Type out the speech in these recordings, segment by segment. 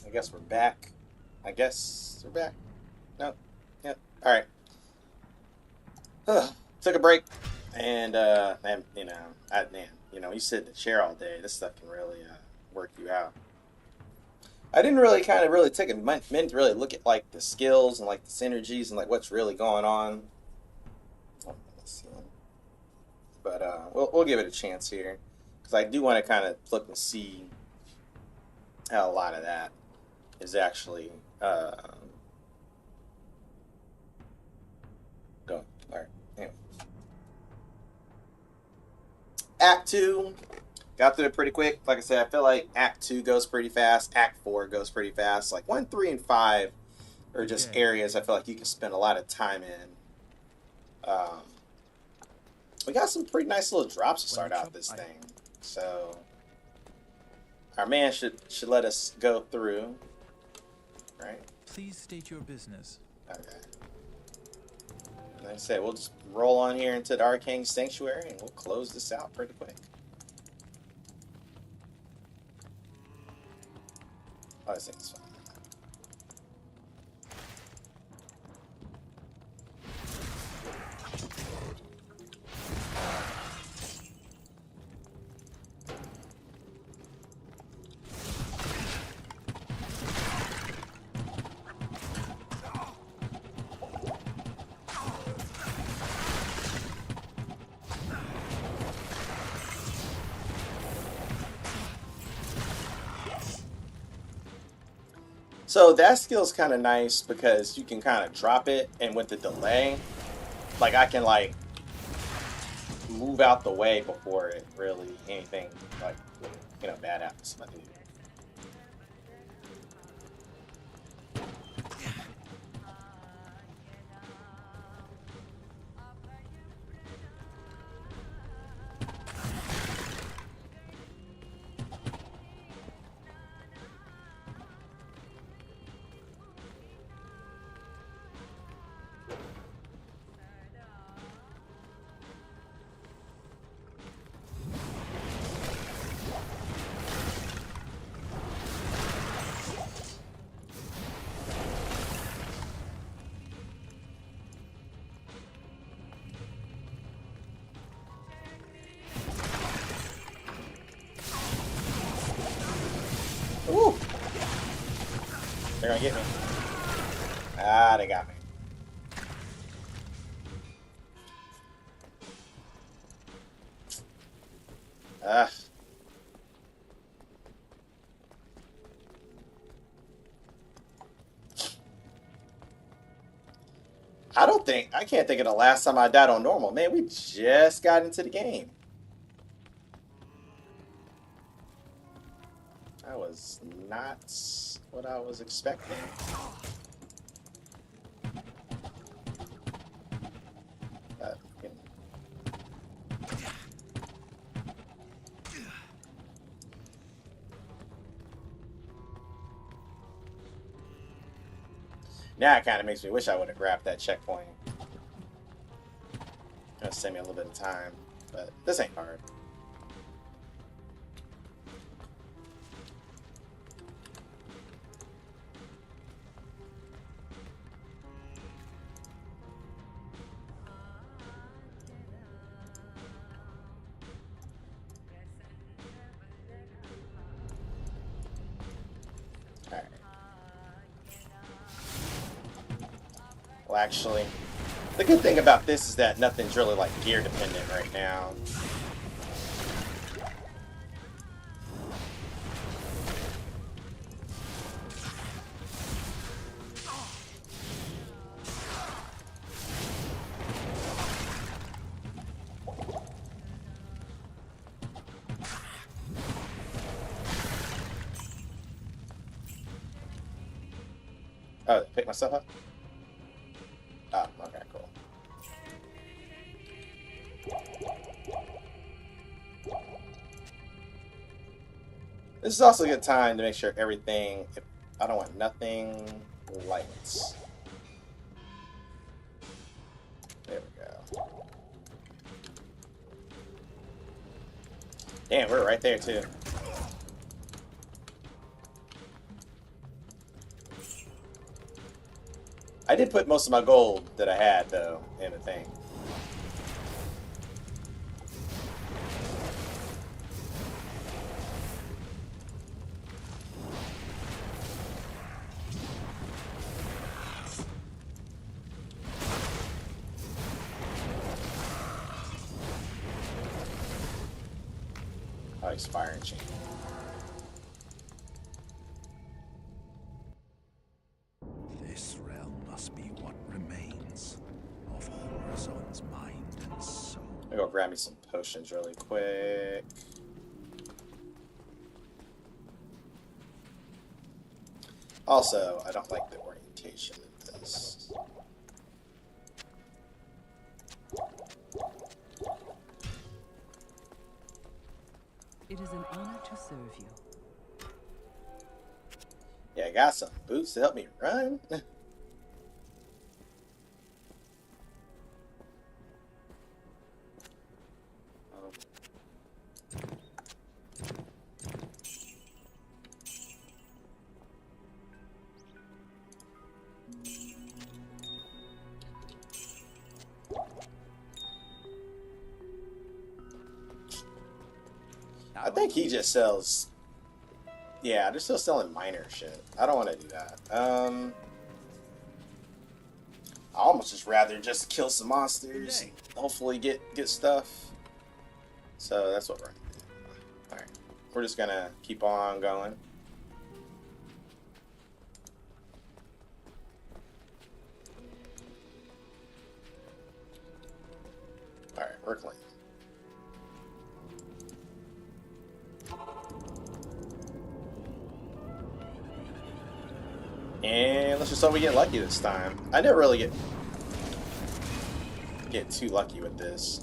I guess we're back. I guess we're back. No. Yep. All right. Took a break, and you sit in the chair all day. This stuff can really work you out. I didn't really kind of really take a minute to really look at like the skills and like the synergies and like what's really going on. Let's see. But we'll give it a chance here because I do want to kind of look and see how a lot of that is actually going. All right. Anyway. Act 2, got through it pretty quick. Like I said, I feel like Act 2 goes pretty fast. Act 4 goes pretty fast. Like 1, 3, and 5 are just areas I feel like you can spend a lot of time in. We got some pretty nice little drops to start out this thing. So our man should let us go through. Right? Please state your business. Okay. Like I said, we'll just roll on here into the Arcane Sanctuary and we'll close this out pretty quick. Oh, I think it's fine. So that skill's kind of nice because you can kind of drop it, and with the delay, like I can like move out the way before it really anything like bad happens to my dude. Ooh! They're gonna get me. Ah, they got me. Ah. I can't think of the last time I died on normal. Man, we just got into the game. That was not what I was expecting. You know. Now it kind of makes me wish I would have grabbed that checkpoint. Gonna save me a little bit of time, but this ain't hard. Alright. Well, actually, the good thing about this is that nothing's really like gear dependent right now. Oh, pick myself up? Oh, okay, cool. This is also a good time to make sure everything, if I don't want nothing lights. There we go. Damn, we're right there too. did put most of my gold that I had, though, in a thing. Oh, he's firing chain. This realm must be what remains of Horizon's mind and soul. I'm gonna go grab me some potions really quick. Also, I don't like the orientation of this. It is an honor to serve you. Yeah, I got some boots to help me run. I think he just sells. Yeah, they're still selling minor shit. I don't want to do that. I almost just rather just kill some monsters, hopefully get stuff. So that's what we're gonna do. All right, we're just gonna keep on going. All right, we're clean. And let's just hope we get lucky this time. I never really get too lucky with this.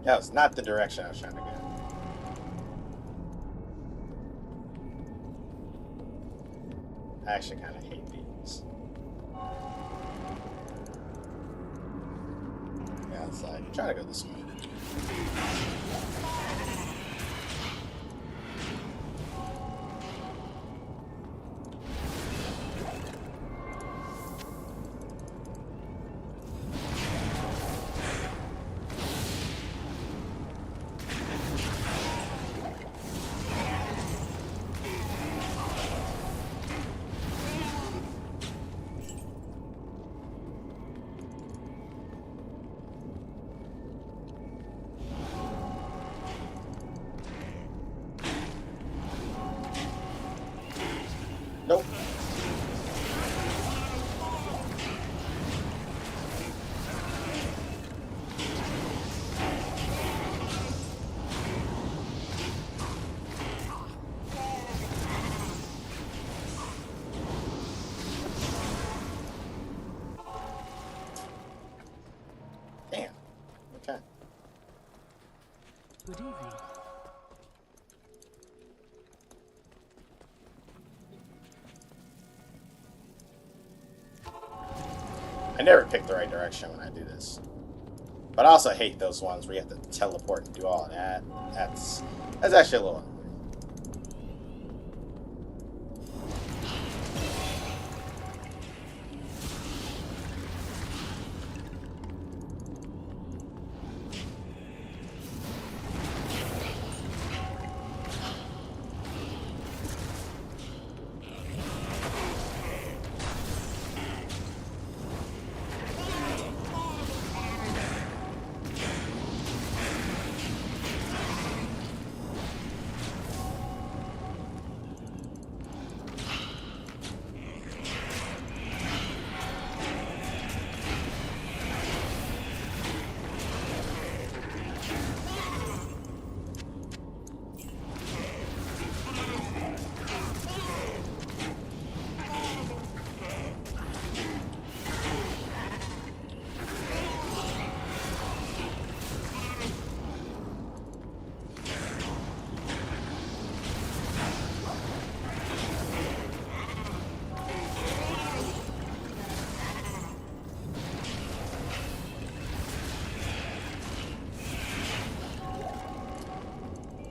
That was not the direction I was trying to go. I actually kind of hate these. Yeah, it's like, I'm trying to go this way. Nope. Damn. Okay. Good evening. I never pick the right direction when I do this. But I also hate those ones where you have to teleport and do all of that. That's actually a little.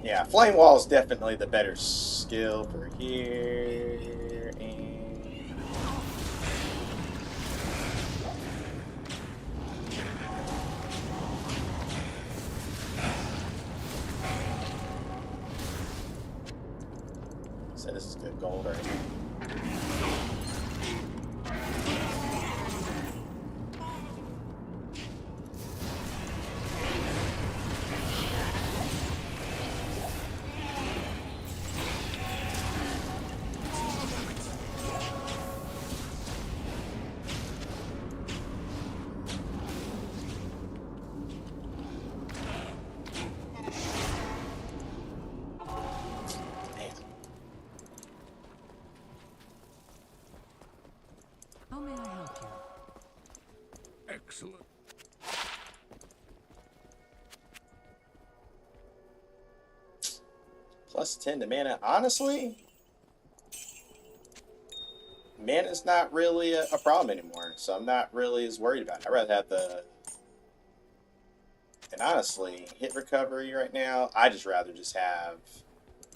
Yeah, Flame Wall is definitely the better skill for here. And so this is good gold right here. How may I help you? Excellent. Plus 10 to mana. Honestly, mana's not really a problem anymore, so I'm not really as worried about it. I'd rather have the... And honestly, hit recovery right now, I just rather just have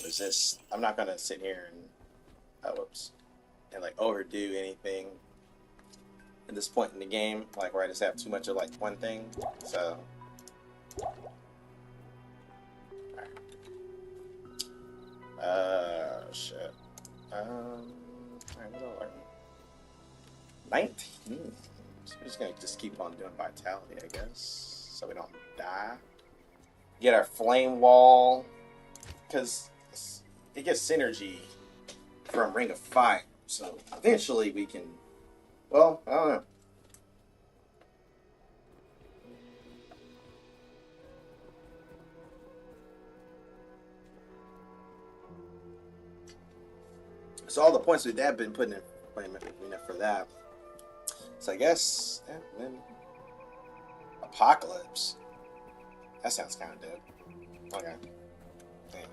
resist. I'm not going to sit here and... Oh, whoops. And, like, overdo anything at this point in the game, like, where I just have too much of, like, one thing. So... Shit. Alright, what do I learn? 19. So we're just gonna keep on doing vitality, I guess, so we don't die. Get our flame wall, because it gets synergy from Ring of Fire. So eventually we can. Well, I don't know. So all the points that Dad been putting in for that. So I guess then Apocalypse. That sounds kind of dope. Okay. Damn.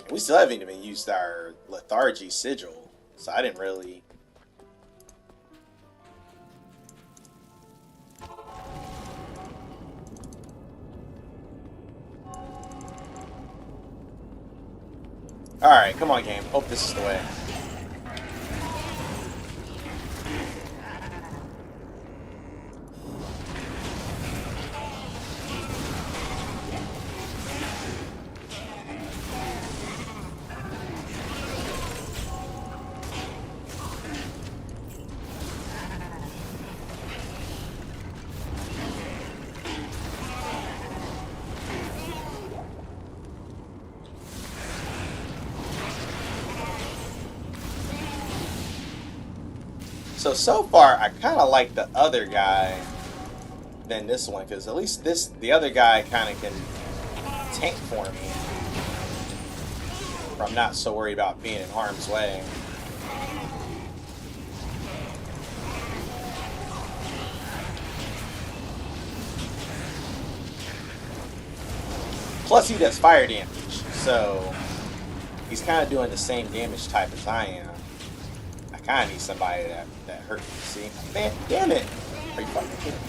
And we still haven't even used our Lethargy Sigil, so I didn't really. All right, come on, game. Hope this is the way. So far, I kind of like the other guy than this one, because at least the other guy kind of can tank for me. Where I'm not so worried about being in harm's way. Plus he does fire damage, so he's kind of doing the same damage type as I am. I kind of need somebody that hurt me. See, man, damn it! Are you fucking kidding me?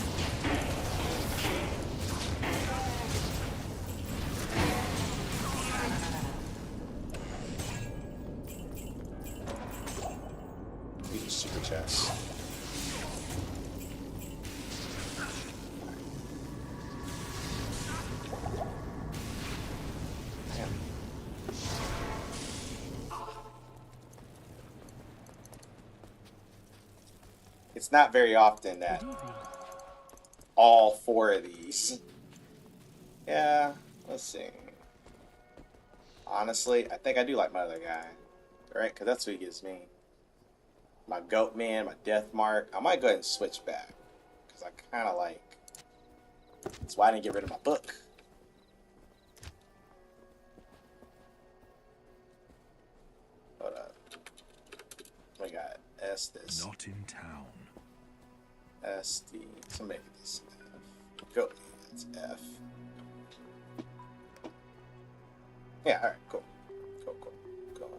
These are super chests. It's not very often that all 4 of these. Yeah, let's see. Honestly, I think I do like my other guy, right? Because that's what he gives me. My goat man, my death mark. I might go ahead and switch back because I kind of like. That's why I didn't get rid of my book. Hold up. We got S this. Not in town. SD. So make this F. Goat man, that's F. Yeah, alright, cool. Cool. Go on.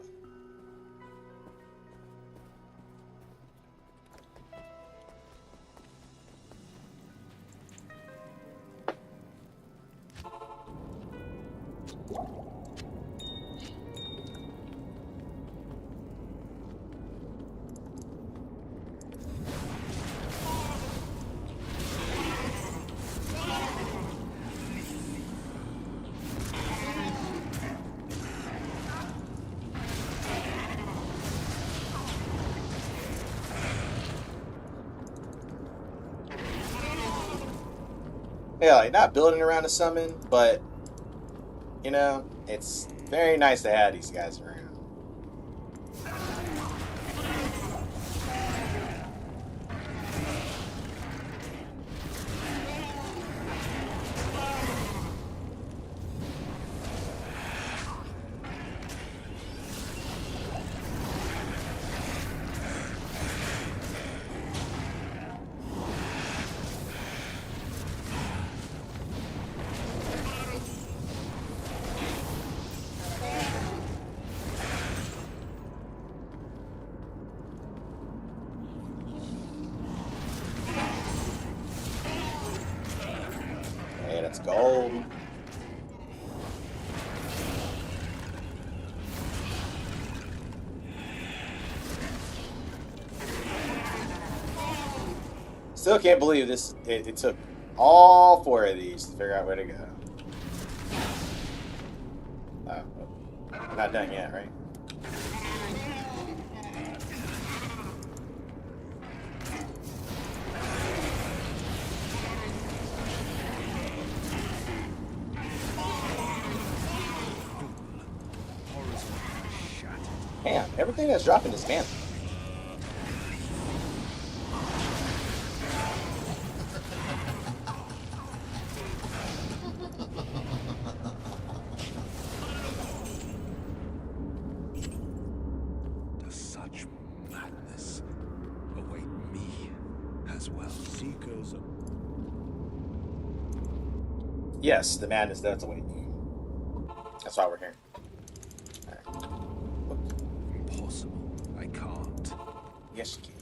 Yeah, like not building around a summon, but you know, it's very nice to have these guys around. Hey, let's go. Still can't believe this. It took all 4 of these to figure out where to go. Oh, not done yet, right? Damn, everything that's dropping is man. Does such madness await me as well? Seekers of... Yes, the madness does await you. That's why we're here. Impossible. I can't. Yes, you can.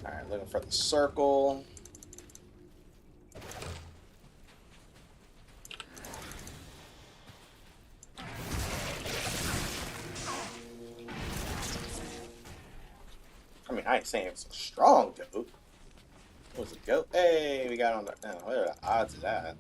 Alright, looking for the circle. I mean, I ain't saying it's a strong goat. What was a goat? Hey, we got on the... No, what are the odds of that?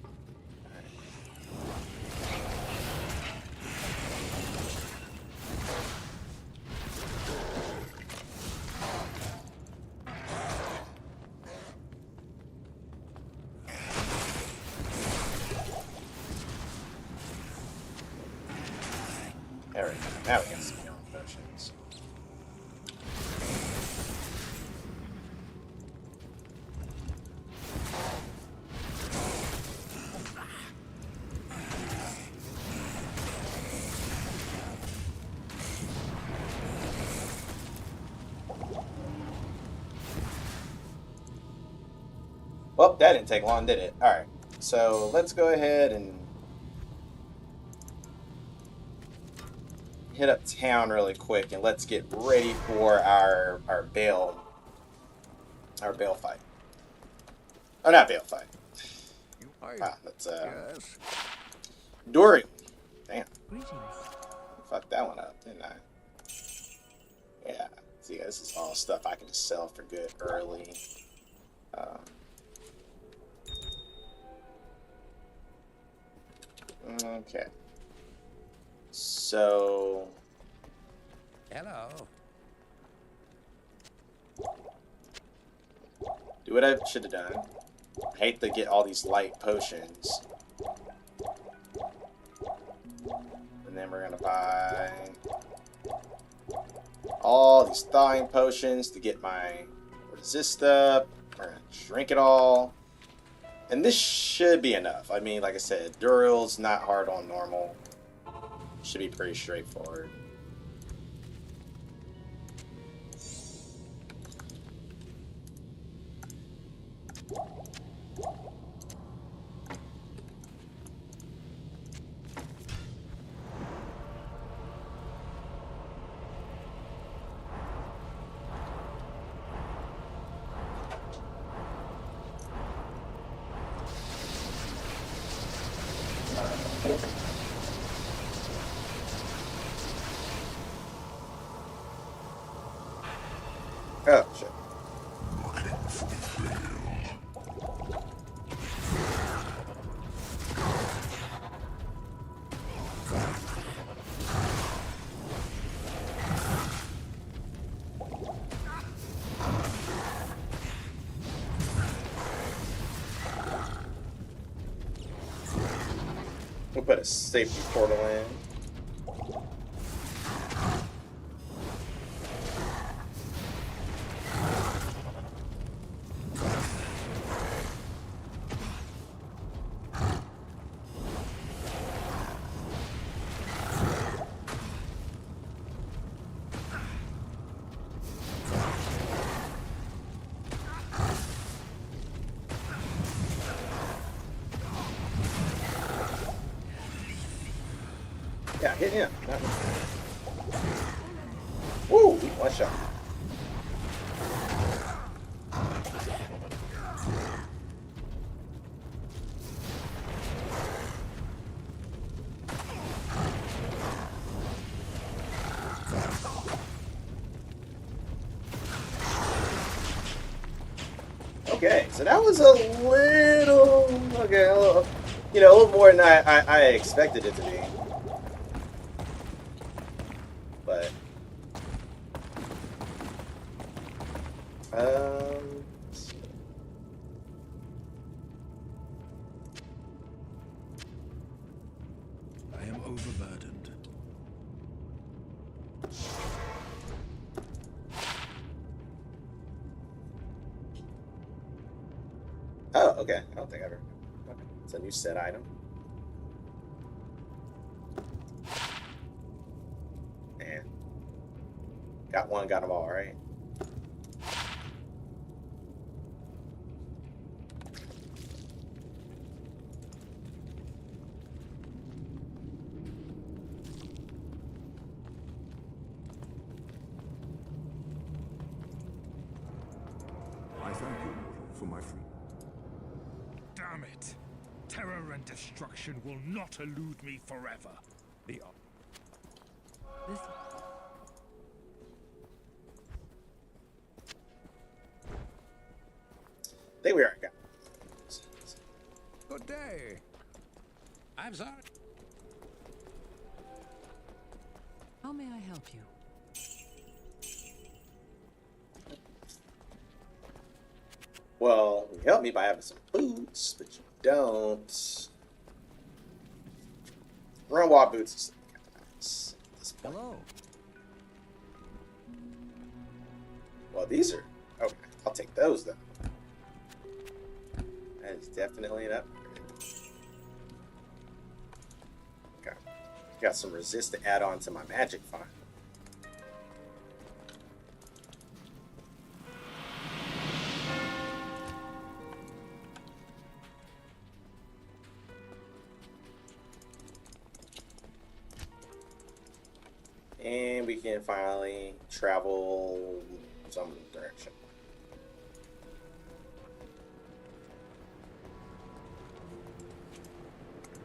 There we go. Now we got some healing potions. That didn't take long, did it? Alright. So let's go ahead and hit up town really quick and let's get ready for our Bale fight. Oh, not Bale fight. Wow, that's Yes. Dory. Damn. Greetings. Fucked that one up, didn't I? Yeah. See, this is all stuff I can just sell for good early. Okay. So. Hello. Do what I should have done. I hate to get all these light potions. And then we're gonna buy all these thawing potions to get my resist up. We're gonna drink it all. And this should be enough. I mean, like I said, Duril's not hard on normal. Should be pretty straightforward. Oh, shit. We'll put a safety portal in. Yeah, hit him. Woo! One shot. Okay, so that was a little okay, a little, a little more than I expected it to be. But I am overburdened. oh, okay. I don't think I've ever. Okay. It's a new set item. And got one, got them all, right? I thank you for my freedom. Damn it! Terror and destruction will not elude me forever. The This I think we already got it. good day. I'm sorry. How may I help you? Well, you help me by having some boots, but you don't. Run wild boots is kind of nice at this point. Hello. Well, these are okay. I'll take those though. That is definitely an upgrade. Okay, got some resist to add on to my magic file. And we can finally travel some direction.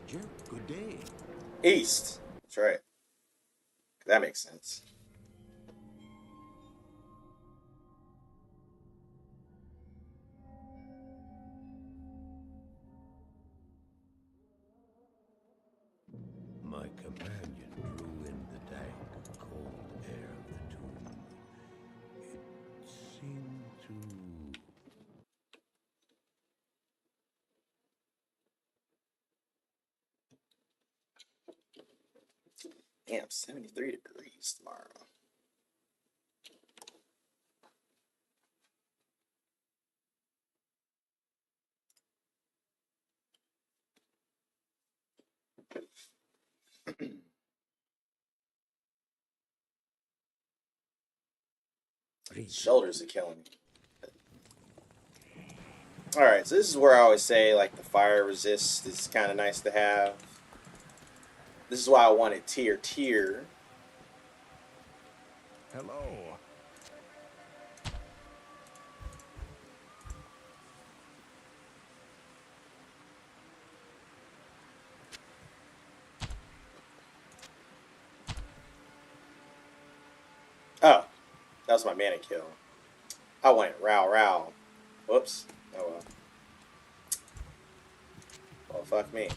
Jerk, good day. East. That's right. That makes sense. My companion drew in the dank, cold air of the tomb. It seemed to... Damn, 73 degrees tomorrow. Shoulders are killing me. Alright, so this is where I always say, like, the fire resist is kind of nice to have. This is why I wanted tier. Hello. Oh, that was my mana kill. I wanted Row. Whoops. Oh well. Well, fuck me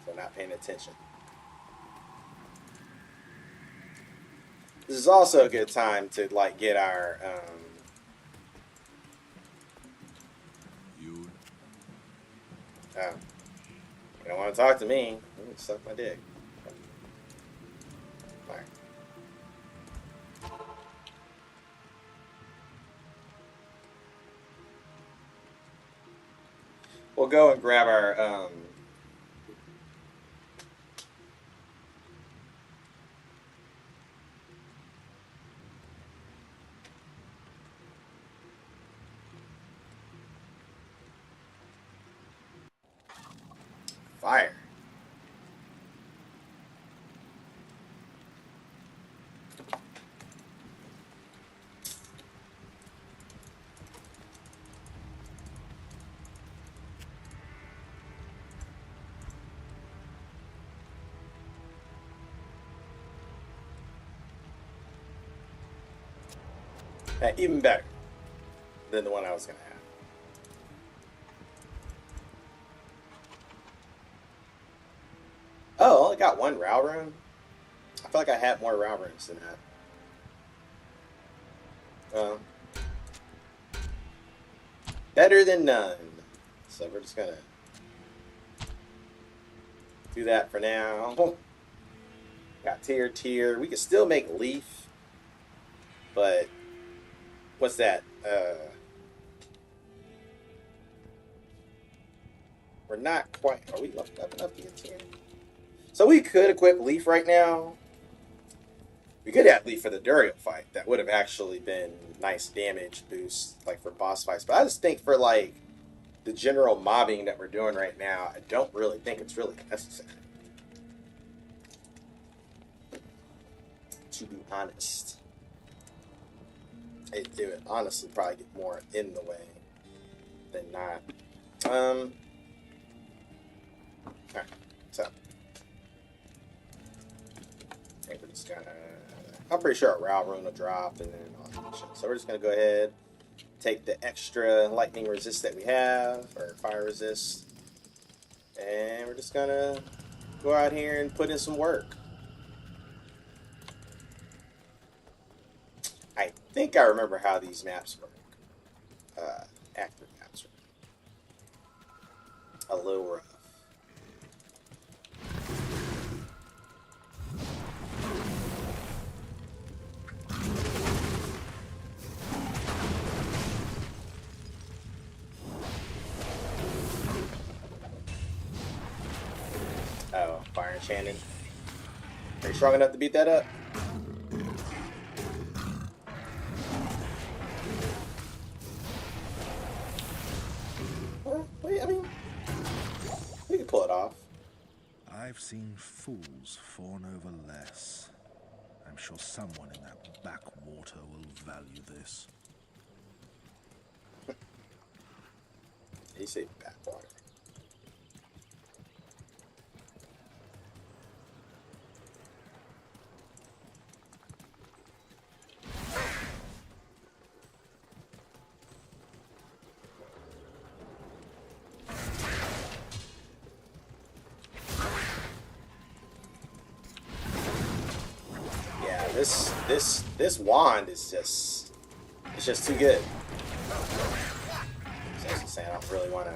for not paying attention. This is also a good time to, like, get our, You... oh. You don't want to talk to me. Suck my dick. Alright. We'll go and grab our, fire. Even better than the one I was going to have. Oh, I only got one Row rune? I feel like I had more Row runes than that. Well, better than none. So we're just going to do that for now. Got tier. We can still make Leaf, but what's that? We're not quite. Are we leveled up enough to get tier? So we could equip Leaf right now. We could have Leaf for the Duriel fight. That would have actually been nice damage boost, like for boss fights. But I just think for like the general mobbing that we're doing right now, I don't really think it's really necessary. To be honest, it would honestly probably get more in the way than not. Alright, so I think we're just gonna. I'm pretty sure a Row rune will drop, and then all that shit. So we're just gonna go ahead, take the extra lightning resist that we have, or fire resist, and we're just gonna go out here and put in some work. I think I remember how these maps work. Active maps are a little rough. Oh, fire enchanted. Are you strong enough to beat that up? Well, I mean, we can pull it off. I've seen fools fawn over less. I'm I'm sure someone in that backwater will value this. You say backwater. Yeah, this wand is just, it's just too good. So as I'm saying, I don't really want to.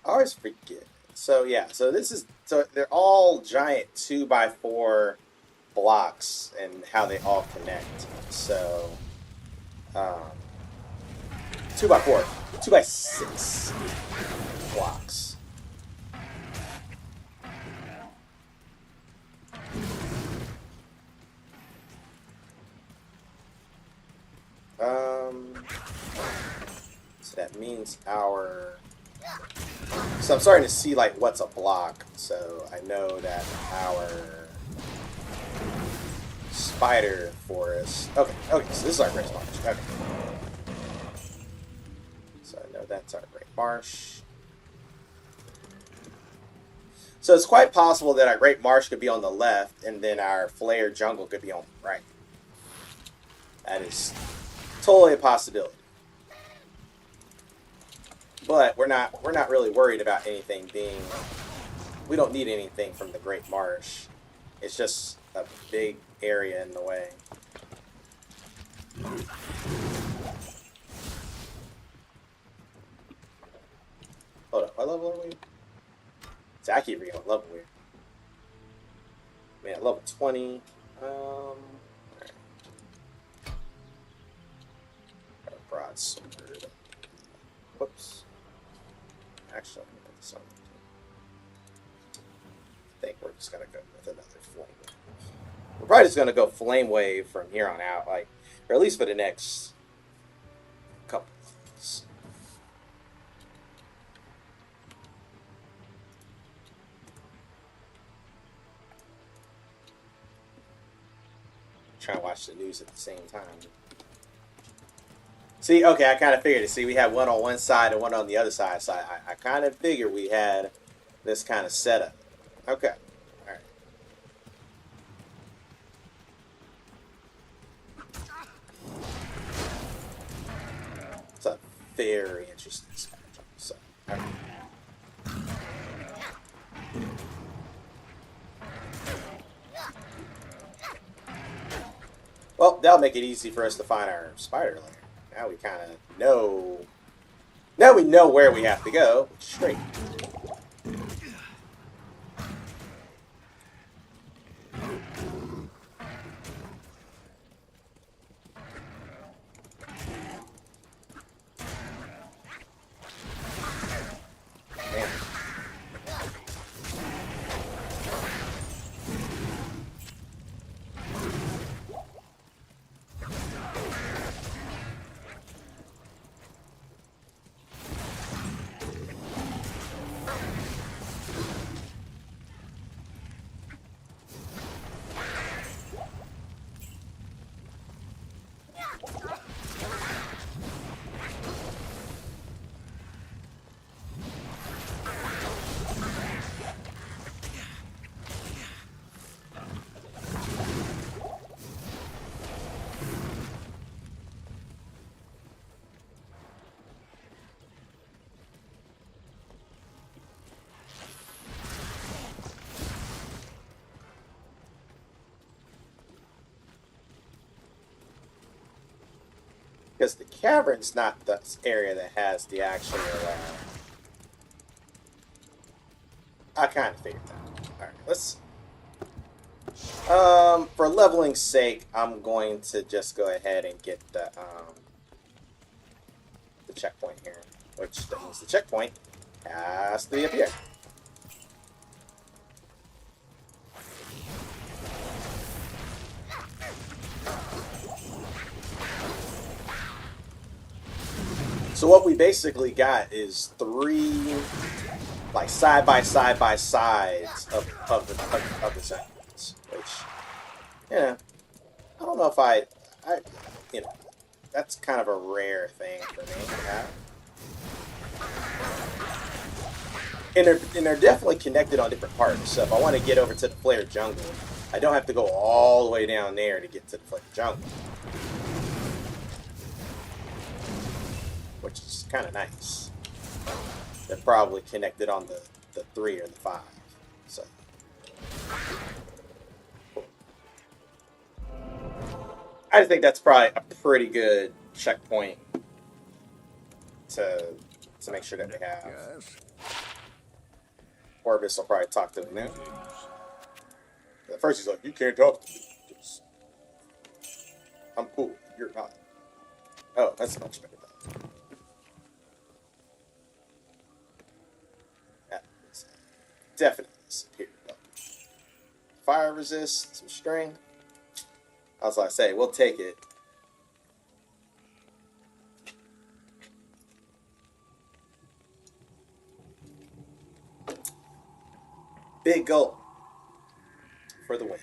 I always forget. So yeah, so this is, so they're all giant 2x4 blocks and how they all connect. So 2x4, 2x6 blocks. So that means our. So I'm starting to see like what's a block. So I know that our spider forest. Okay, okay. So this is our great marsh. Okay. So I know that's our great marsh. So it's quite possible that our great marsh could be on the left, and then our flare jungle could be on the right. That is totally a possibility. But we're not really worried about anything being. We don't need anything from the Great Marsh. It's just a big area in the way. Hold up, what level are we? See, I keep forgetting what level we're. Man, at level 20. Alright. Got a broadsword. Whoops. Actually, I'm gonna put this on. I think we're just gonna go with another flame wave. We're probably just gonna go flame wave from here on out, like, or at least for the next couple months. Trying to watch the news at the same time. See, okay, I kind of figured it. See, we had one on one side and one on the other side, so I kind of figured we had this kind of setup. Okay, all right. It's a very interesting strategy. So, all right. Well, that'll make it easy for us to find our spider lair. Now we kind of know. Now we know where we have to go. Straight. Man. Because the cavern's not the area that has the actual. I kind of figured that. All right, let's. For leveling's sake, I'm going to just go ahead and get the checkpoint here, which means the checkpoint has to be up here. So what we basically got is 3 like side by sides of the segments, which, yeah, I don't know if I you know, that's kind of a rare thing for me to have. And they're definitely connected on different parts. So if I want to get over to the Flare Jungle, I don't have to go all the way down there to get to the Flare Jungle, which is kind of nice. They're probably connected on the 3 or the 5. So I just think that's probably a pretty good checkpoint to make sure that they have. Yes. Orbis will probably talk to them now. At first he's like, "You can't talk to me. I'm cool. You're not." Oh, that's much better though. That is definitely superior. Fire resist, some strength. As I say, we'll take it. Big goal for the win.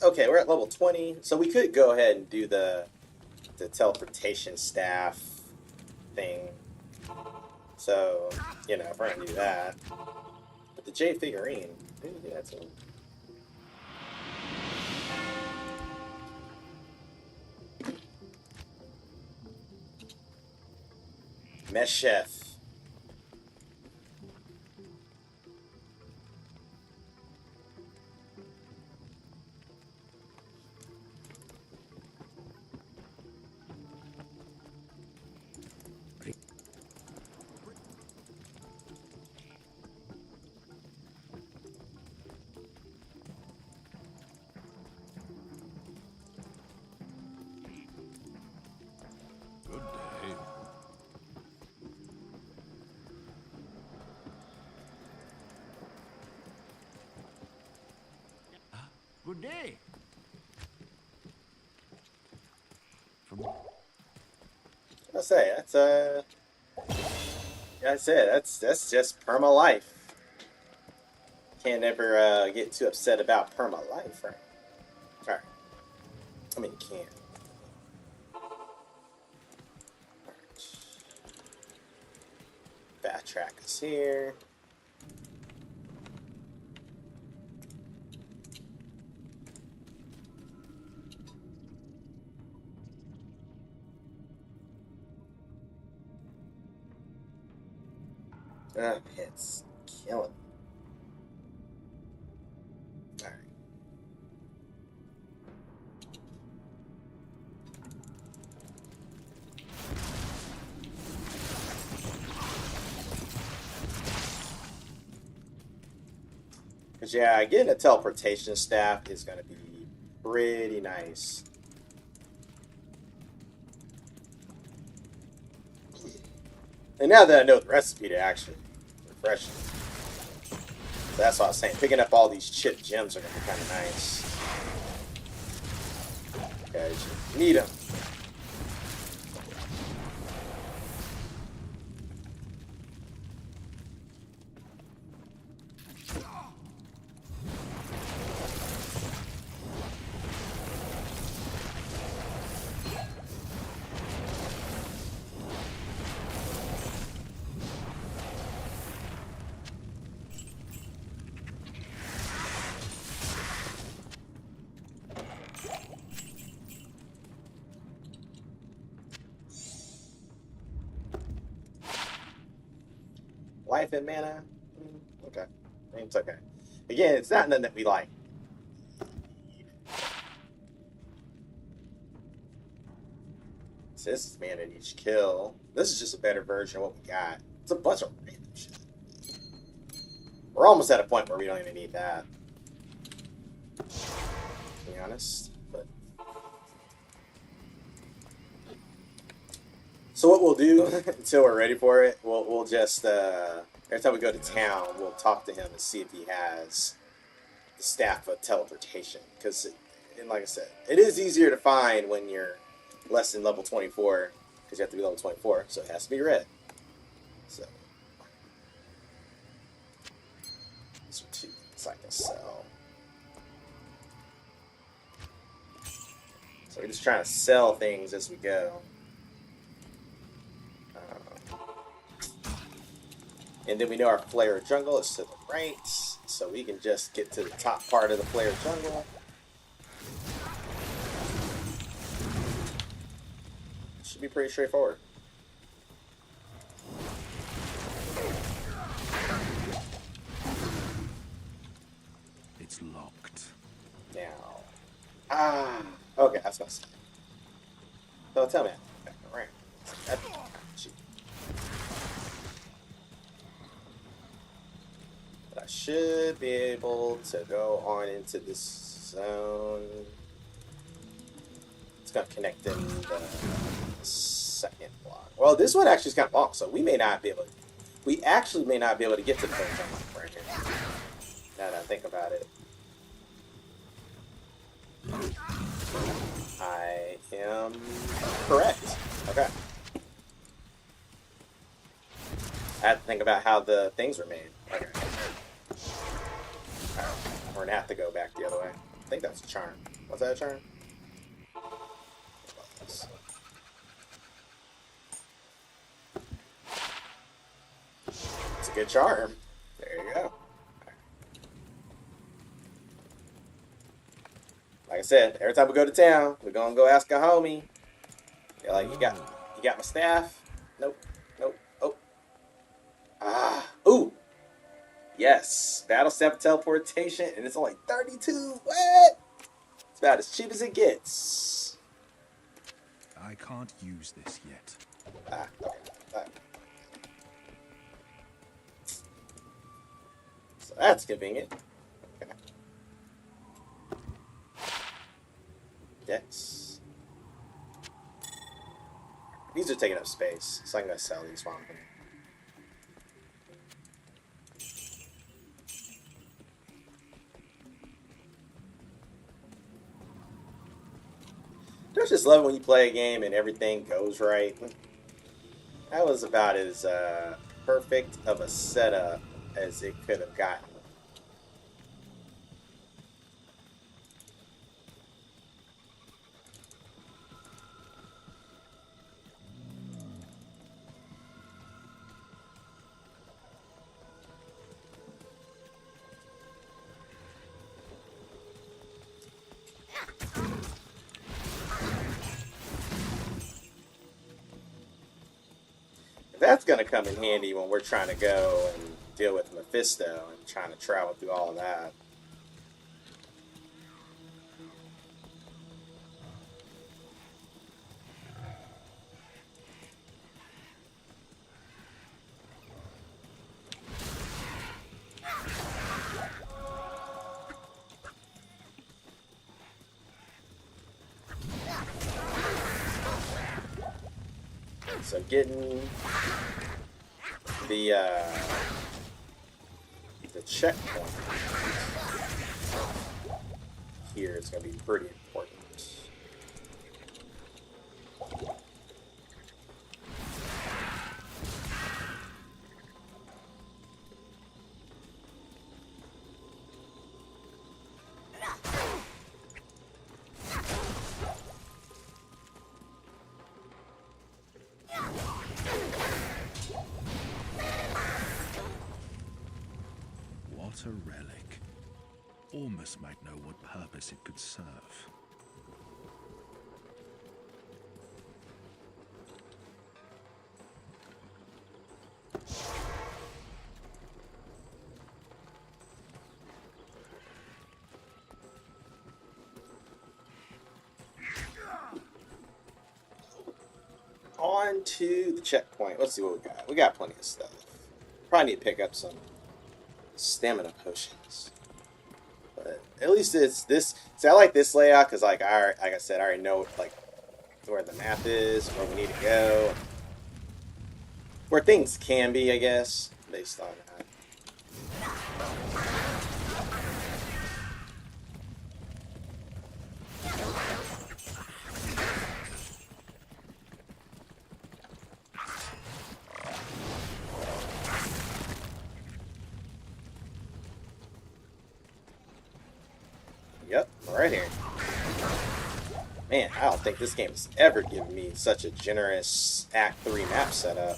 Okay, we're at level 20, so we could go ahead and do the teleportation staff thing. So, you know, if we're gonna do that. But the J figurine, who did that to? Mesheth. Good day. Good day. I say that's like I said, that's just perma life. Can't ever get too upset about perma life, right? All right. I mean, you can. Fast track is here. Oh, it's killing me. All right. Because, yeah, getting a teleportation staff is going to be pretty nice. And now that I know the recipe to actually refresh it. So that's what I was saying. Picking up all these chip gems are going to be kind of nice. Okay, you need them. Life and mana. Okay, I mean, it's okay. Again, it's not nothing that we like. So this is mana in each kill. This is just a better version of what we got. It's a bunch of random shit. We're almost at a point where we don't even need that. To be honest. But so what we'll do until we're ready for it, we'll just every time we go to town, we'll talk to him and see if he has the staff of teleportation. Because, and like I said, it is easier to find when you're less than level 24, because you have to be level 24, so it has to be red. So, these are two things I can sell. So we're just trying to sell things as we go. And then we know our flare jungle is to the right, so we can just get to the top part of the flare jungle. Should be pretty straightforward. It's locked. Now, okay, that's gonna say. So tell me, right? But I should be able to go on into this zone. It's gonna connect in the second block. Well, this one actually is kind of long, so we may not be able to. We actually may not be able to get to the third zone right here. Now that I think about it. I am correct. Okay. I had to think about how the things were made. Okay. Alright. We're gonna have to go back the other way. I think that's a charm. Was that a charm? It's a good charm. There you go. Like I said, every time we go to town, we're gonna go ask a homie. They're like, you got my staff? Nope. Nope. Oh. Ooh. Yes. Battle staff teleportation, and it's only 32. What? It's about as cheap as it gets. I can't use this yet. Okay. So that's convenient. Okay. Yes. These are taking up space, so I'm gonna sell these while I'm here. I just love it when you play a game and everything goes right. That was about as perfect of a setup as it could have gotten. That's going to come in handy when we're trying to go and deal with Mephisto and trying to travel through all of that. So getting the checkpoint here is going to be pretty important. What a relic. Ormus might know what purpose it could serve. to the checkpoint. Let's see what we got. We got plenty of stuff. Probably need to pick up some stamina potions. But at least it's this. See, I like this layout because, like I said, I already know like where the map is, where we need to go, where things can be, I guess, based on that. Yep, right here. Man, I don't think this game has ever given me such a generous Act 3 map setup.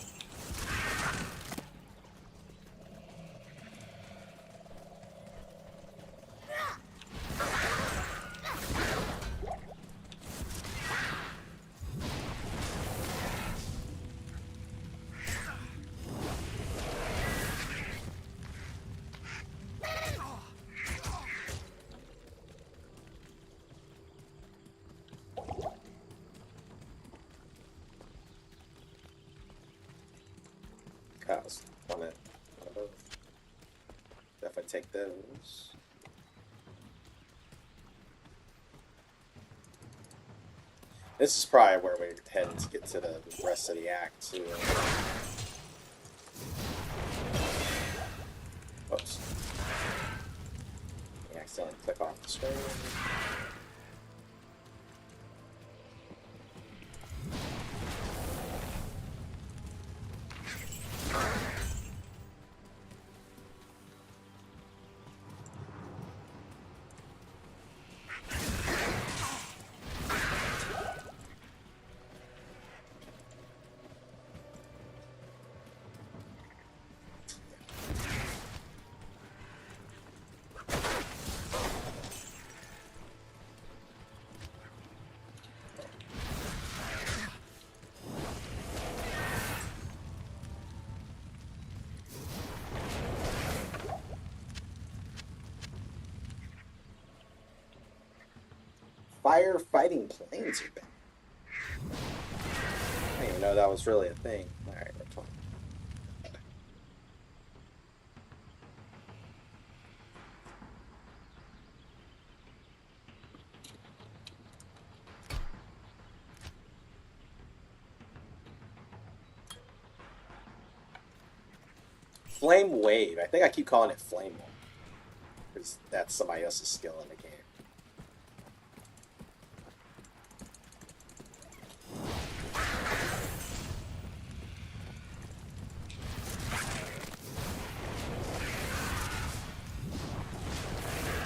I was one of both. Definitely take those. This is probably where we're heading to get to the rest of the act too. Whoops. I accidentally click off the screen. Firefighting planes are back. I didn't even know that was really a thing. Alright, that's fine. Flame Wave. I think I keep calling it Flame Wave. Because that's somebody else's skill in the game.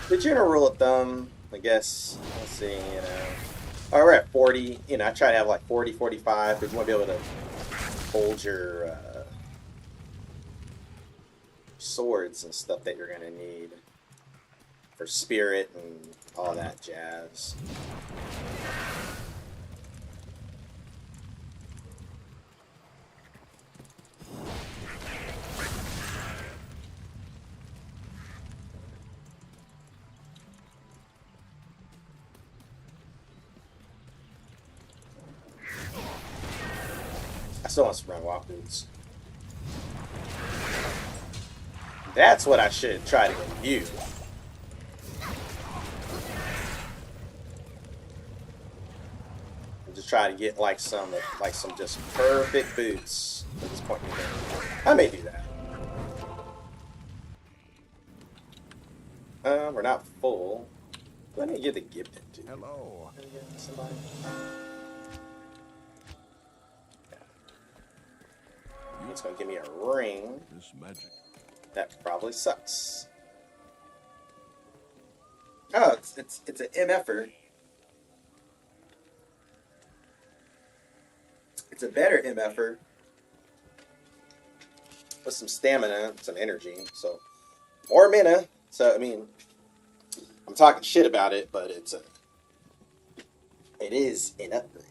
The general rule of thumb, I guess, let's see, you know. Oh, we're at 40. You know, I try to have like 40, 45, because you want to be able to hold your swords and stuff that you're going to need for spirit and all that jazz. I still want some run walk boots. That's what I should try to review. I'm just trying to get like some just perfect boots at this point in the game. I may do that. We're not full. Let me get the gift to. Hello. Somebody. It's gonna give me a ring. This magic. That probably sucks. Oh, it's an MFer. It's a better MFer with some stamina, some energy. So more mana. So I mean, I'm talking shit about it, but it is an upgrade.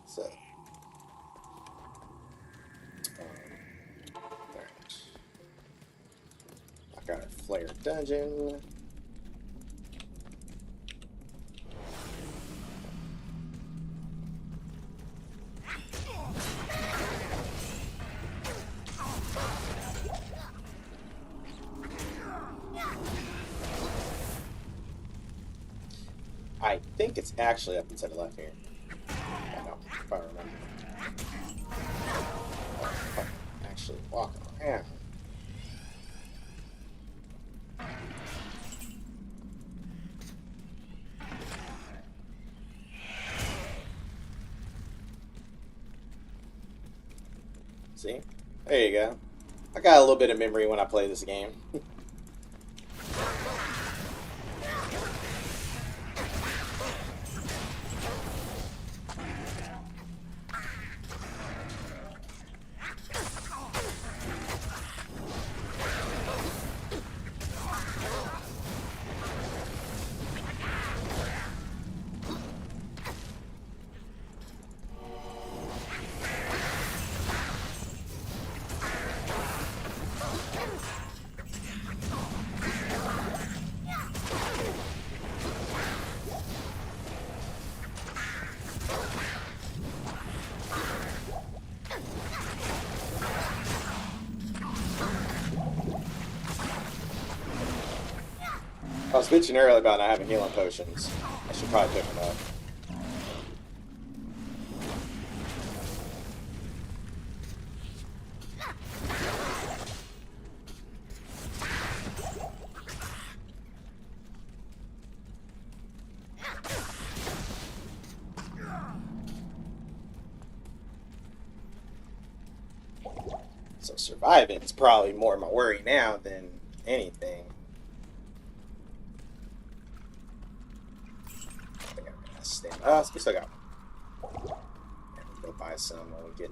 So. Got a flare dungeon. think it's actually up and to the left here. I know, if I remember. Oh, actually walk around. See? There you go. I got a little bit of memory when I play this game. I was bitching earlier about not having healing potions. I should probably pick them up. So surviving is probably more my worry now than anything. I gotta stand. We still got one. Yeah, go buy some when we get.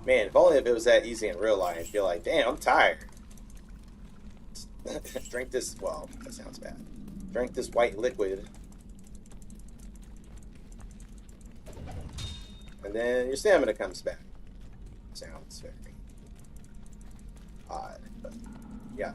Man, if only if it was that easy in real life, I'd be like, damn, I'm tired. Drink this. Well, that sounds bad. Drink this white liquid. And then your stamina comes back. Sounds very odd, but yeah.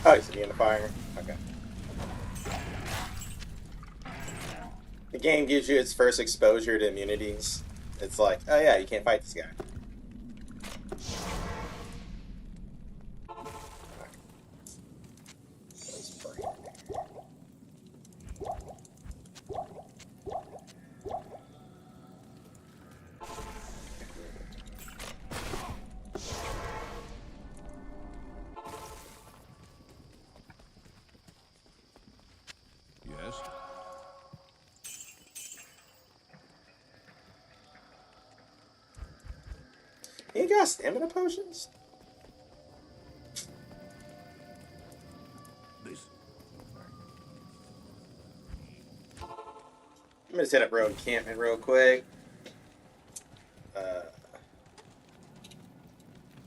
Oh, he's in the fire. Okay. The game gives you its first exposure to immunities. It's like, oh yeah, you can't fight this guy. Yes? You got stamina potions? This? I'm gonna set up road encampment real quick.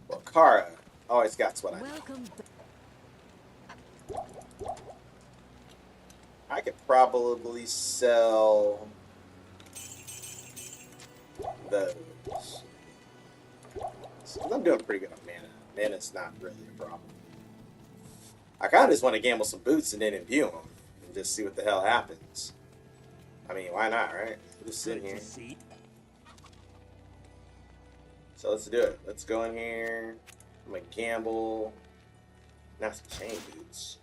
Well, Kara always got what I need. Welcome back. I could probably sell those. Because I'm doing pretty good on mana. Mana's not really a problem. I kind of just want to gamble some boots and then imbue them. And just see what the hell happens. I mean, why not, right? Just sit here. So let's do it. Let's go in here. I'm going to gamble. Now some chain boots.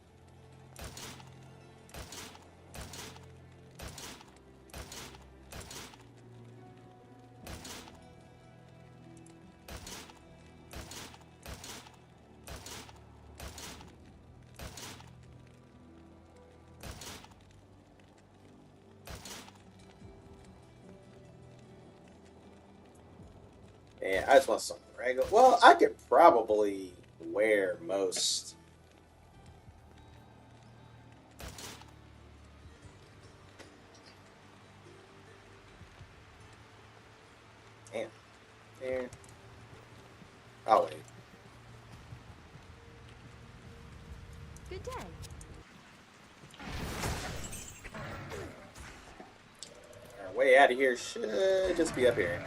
And I just want something regular. Well, I could probably wear most. Damn. There. I'll wait. Good day. Our way out of here should just be up here.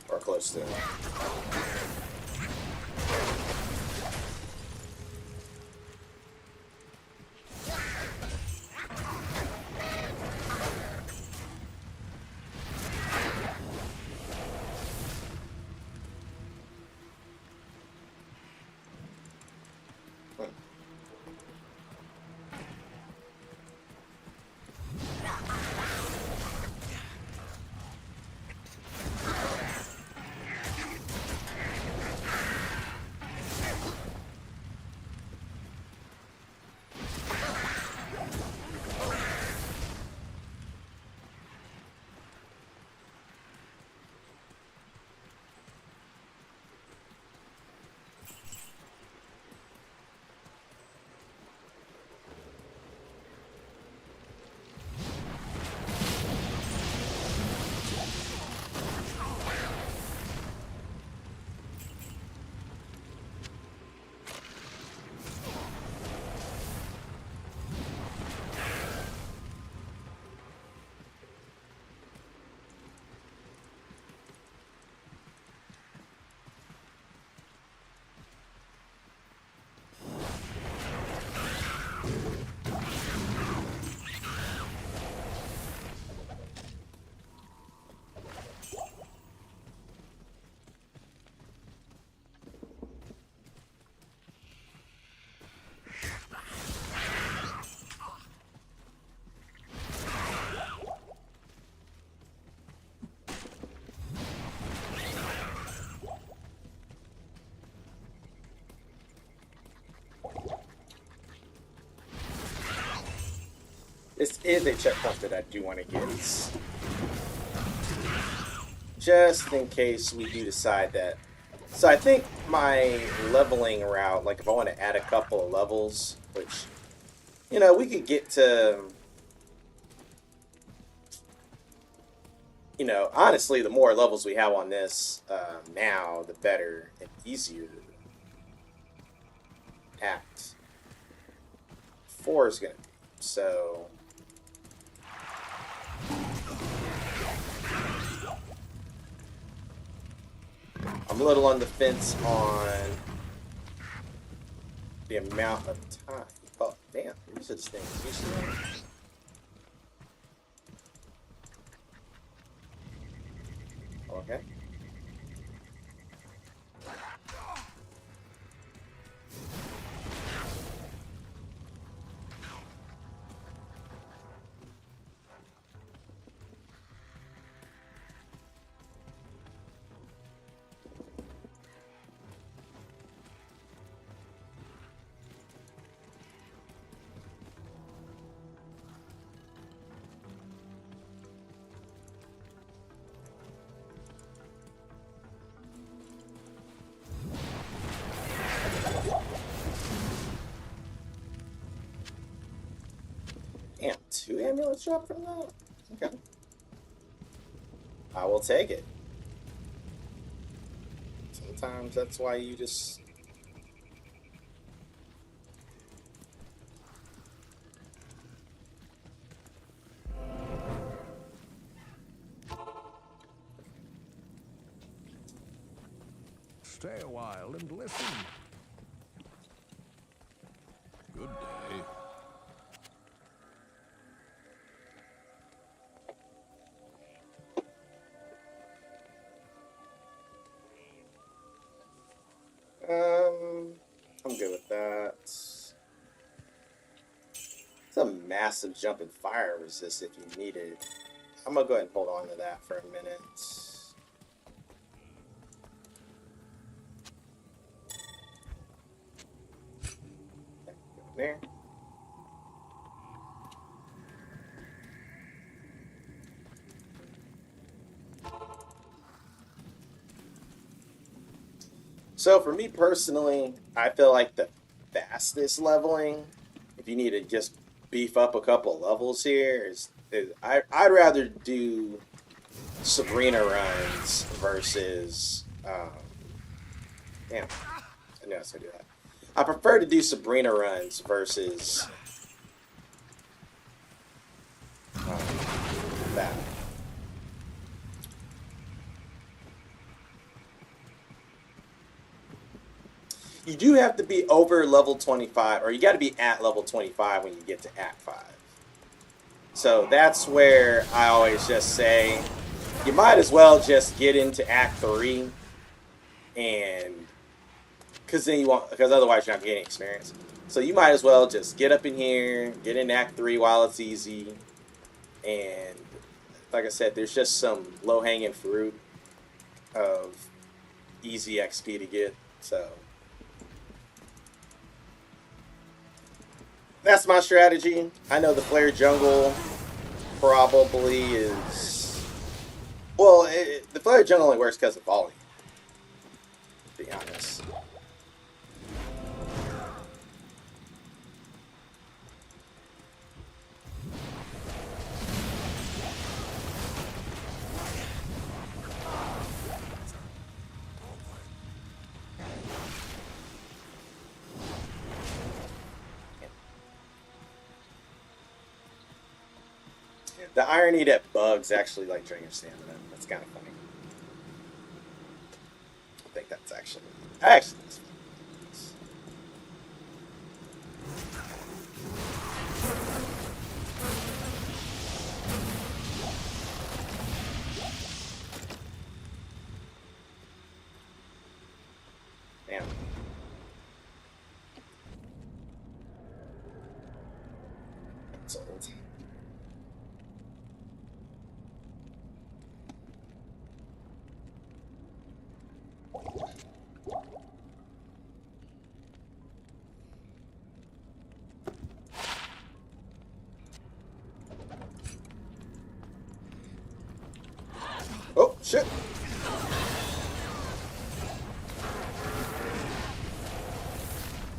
Or close to it. This is a checkpoint that I do want to get. Just in case we do decide that. So I think my leveling route, like if I want to add a couple of levels, which, you know, we could get to, you know, honestly, the more levels we have on this now, the better and easier Act 4 is going to be. So I'm a little on the fence on the amount of time. Oh, damn. Here's this thing. Okay. Damn, 2 amulets drop from that? Okay. I will take it. Sometimes that's why you just... Stay a while and listen. Good day. I'm good with that. It's a massive jump in fire resist if you need it. I'm gonna go ahead and hold on to that for a minute. There. So for me personally, I feel like the fastest leveling, if you need to just beef up a couple levels here, I'd rather do Sabrina runs versus damn, I knew I was gonna do that. I prefer to do Sabrina runs versus that. You do have to be over level 25, or you got to be at level 25 when you get to Act 5. So that's where I always just say, you might as well just get into Act 3, and because otherwise you're not getting experience. So you might as well just get up in here, get in Act 3 while it's easy, and like I said, there's just some low-hanging fruit of easy XP to get, so that's my strategy. I know the Flare Jungle probably is... Well, the Flare Jungle only works because of volume, to be honest. The irony that bugs actually like drain your stamina. That's kind of funny. I think that's actually that's funny. Damn. That's old. Oh, shit.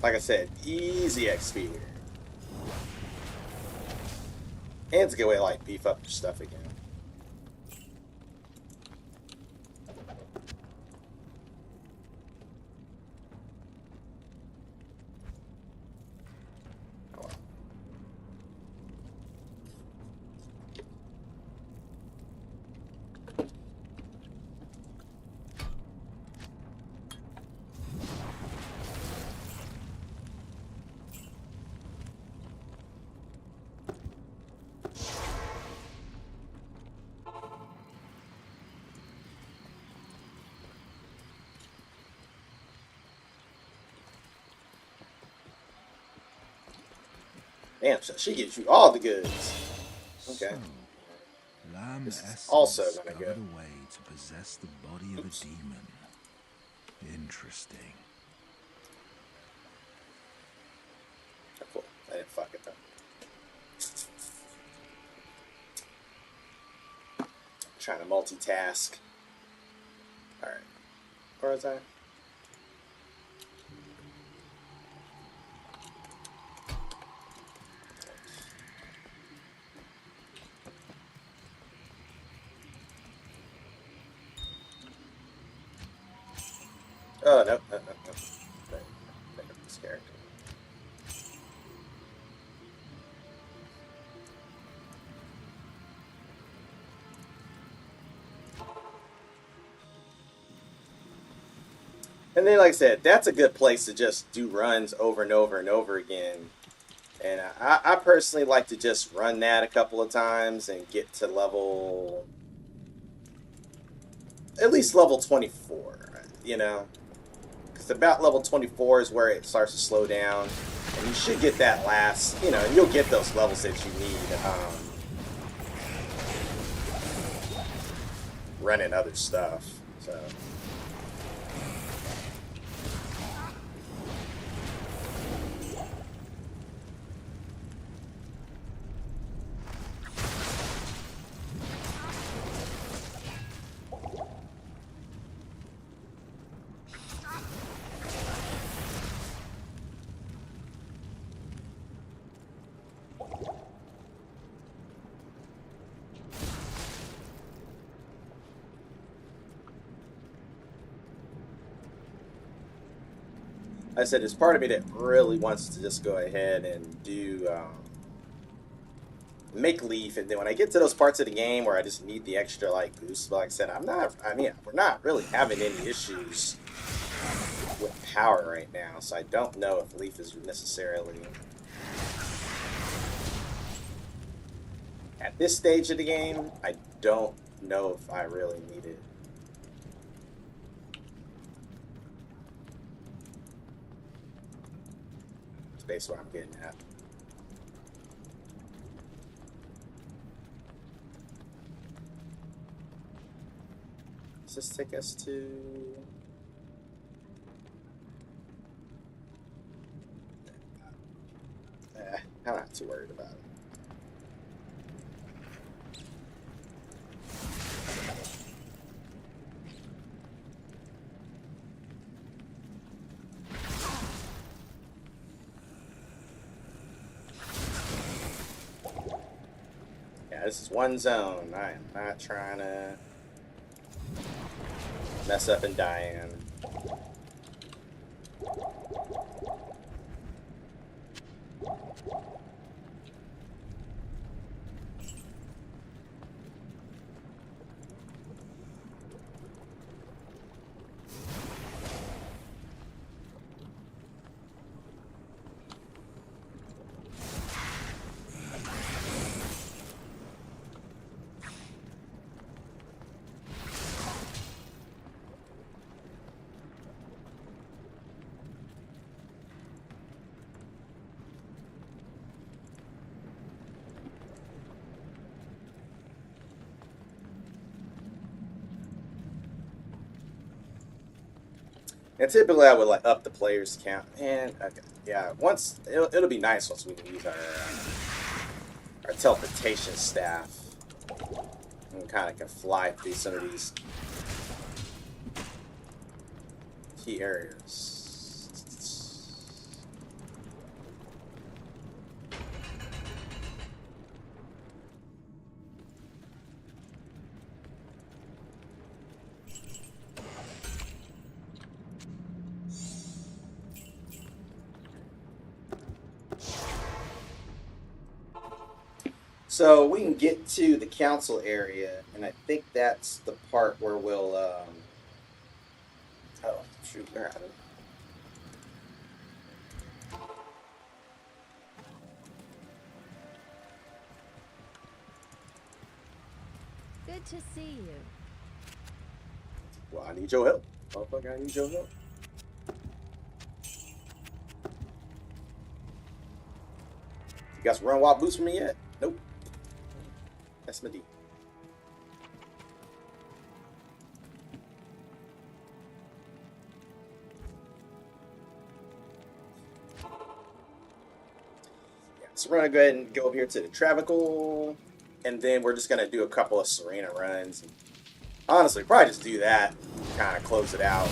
Like I said, easy XP here. And it's a good way to like beef up your stuff again. Damn, so she gives you all the goods. Okay. So, Lamb This is essence also gonna discovered go. a way to possess the body of a demon. Interesting. Oh, cool. I didn't fuck it though. Trying to multitask. Alright. Where was I? Oh, no. Pick up this character. And then, like I said, that's a good place to just do runs over and over and over again. And I personally like to just run that a couple of times and get to level... at least level 24, you know? Because about level 24 is where it starts to slow down. And you should get that last, you know, and you'll get those levels that you need running other stuff, so... I said there's part of me that really wants to just go ahead and do make Leaf, and then when I get to those parts of the game where I just need the extra like boost, like I said, I mean, we're not really having any issues with power right now, so I don't know if Leaf is necessarily at this stage of the game. I don't know if I really need it. It's basically what I'm getting at. Does this take us to? I'm not too worried about it. Yeah, this is one zone. I am not trying to mess up and die in. And typically, I would like up the players count. And okay, yeah, once it'll be nice once we can use our teleportation staff and kind of can fly through some of these key areas. So we can get to the council area, and I think that's the part where we'll. Oh shoot, where are we? Good to see you. Well, I need your help. Motherfucker, I need your help. You got some run wild boots for me yet? Nope. That's my D. Yeah, so we're gonna go ahead and go over here to the Travical, and then we're just gonna do a couple of Serena runs. And honestly, probably just do that, kind of close it out.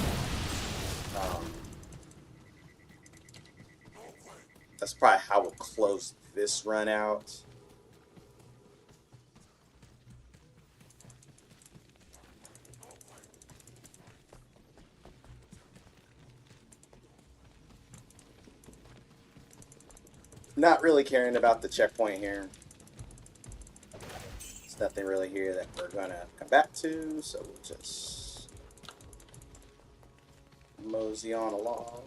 Um, that's probably how we'll close this run out. Not really caring about the checkpoint here. There's nothing really here that we're gonna come back to, so we'll just mosey on along.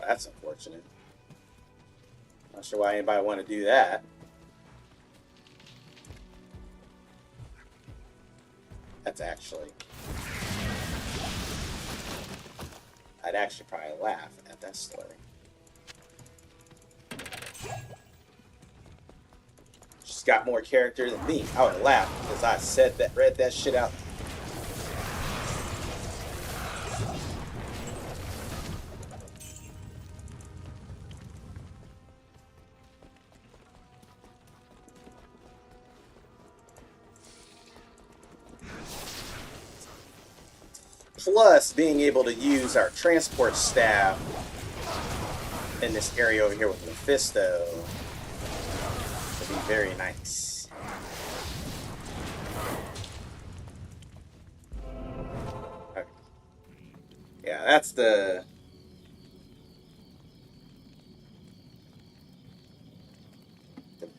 Oh, that's unfortunate. Not sure why anybody want to do that. That's actually... I'd actually probably laugh at that story. She's got more character than me. I would have laughed because I said that, read that shit out. Plus, being able to use our transport staff in this area over here with Mephisto would be very nice. Okay. Yeah, that's the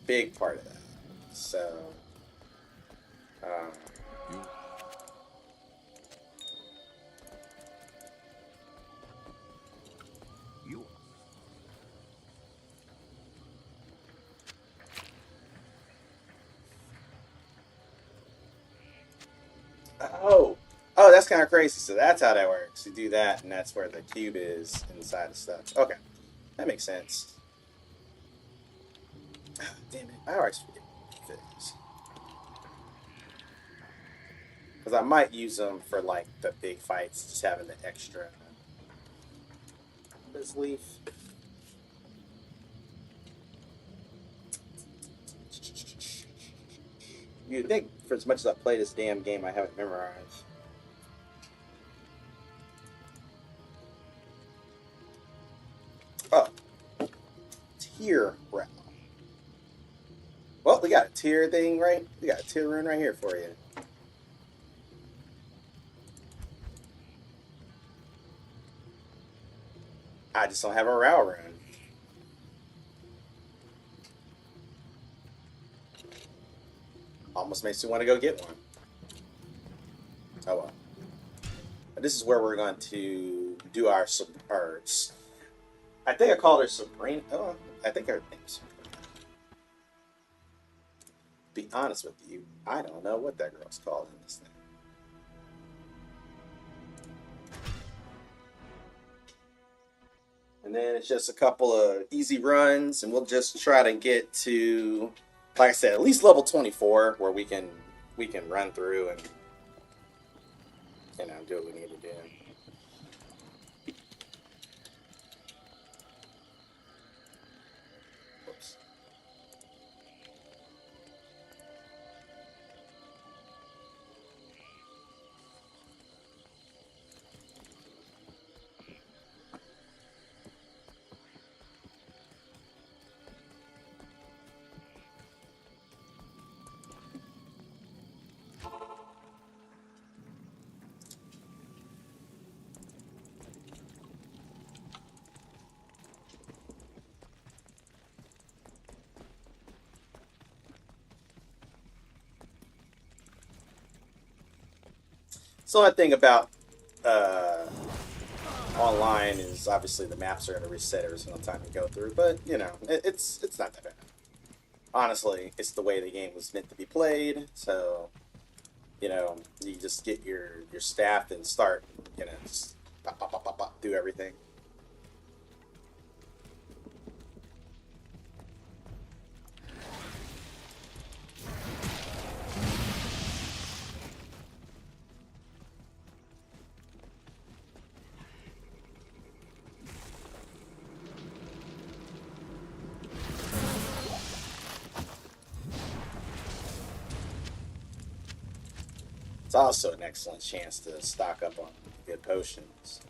big part of that. So, um, You. oh, that's kind of crazy. So that's how that works. You do that, and that's where the cube is inside the stuff. Okay, that makes sense. Damn it, I always forget things. Because I might use them for like the big fights, just having the extra. This leaf. You'd think, for as much as I play this damn game, I haven't memorized. Oh, tier route. Well, we got a tier thing, right? We got a tier rune right here for you. I just don't have a Rao rune. Almost makes me want to go get one. Oh well. But this is where we're going to do our I think I called her Sabrina. Oh, I think her name's Sabrina. Be honest with you, I don't know what that girl's called in this thing. And then it's just a couple of easy runs, and we'll just try to get to, like I said, at least level 24, where we can run through and do what we need to do. Whoops. So the only thing about online is obviously the maps are going to reset every single time you go through, but it's not that bad. Honestly, it's the way the game was meant to be played. So you just get your staff and start just pop, pop, pop, pop, pop, do everything. It's also an excellent chance to stock up on good potions.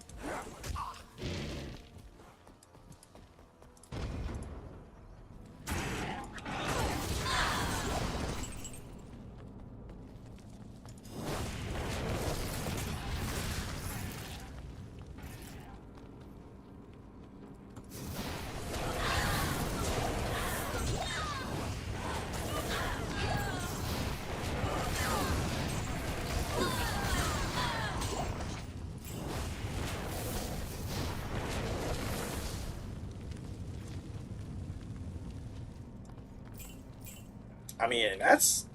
I mean, that's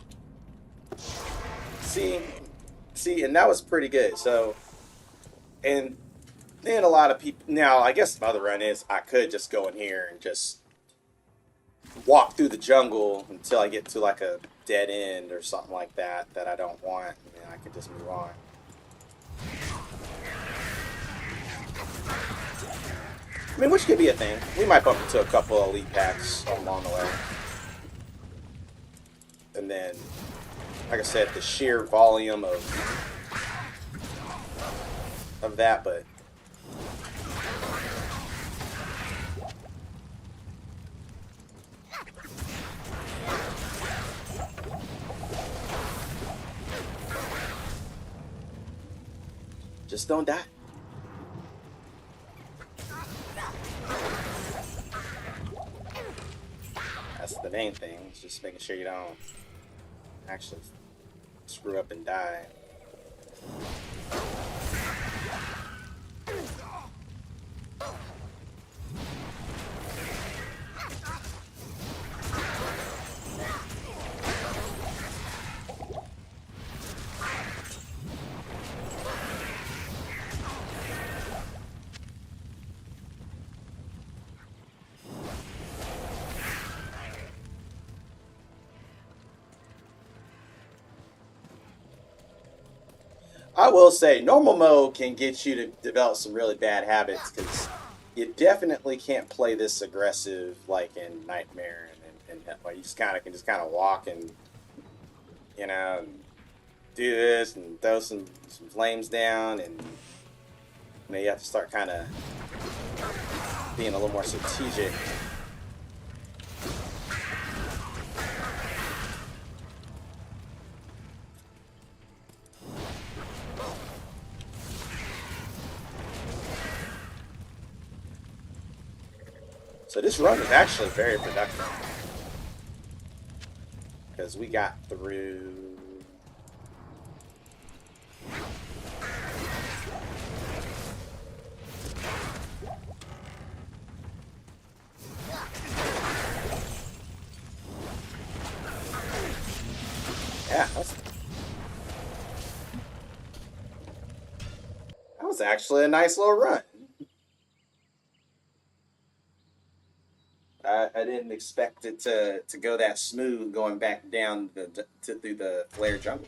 see, and that was pretty good. So, and then a lot of people now. I guess my other run is I could just go in here and just walk through the jungle until I get to like a dead end or something like that I don't want, and then I could just move on. I mean, which could be a thing. We might bump into a couple of elite packs along the way. And then, like I said, the sheer volume of of that, but just don't die. That's the main thing. It's just making sure you don't actually screw up and die. I will say, normal mode can get you to develop some really bad habits because you definitely can't play this aggressive like in Nightmare and like you just kind of can just kind of walk and you know do this and throw some flames down and you know you have to start kind of being a little more strategic. So this run is actually very productive because we got through yeah, that was actually a nice little run. I didn't expect it to go that smooth going back down through the flare jungle.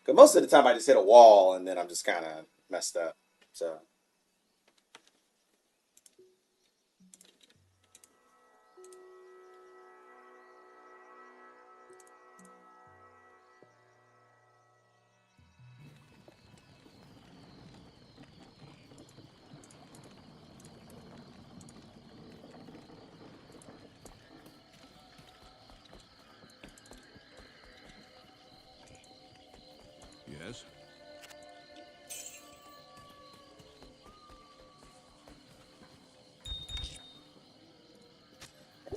Because most of the time I just hit a wall and then I'm just kind of messed up. So. Yes?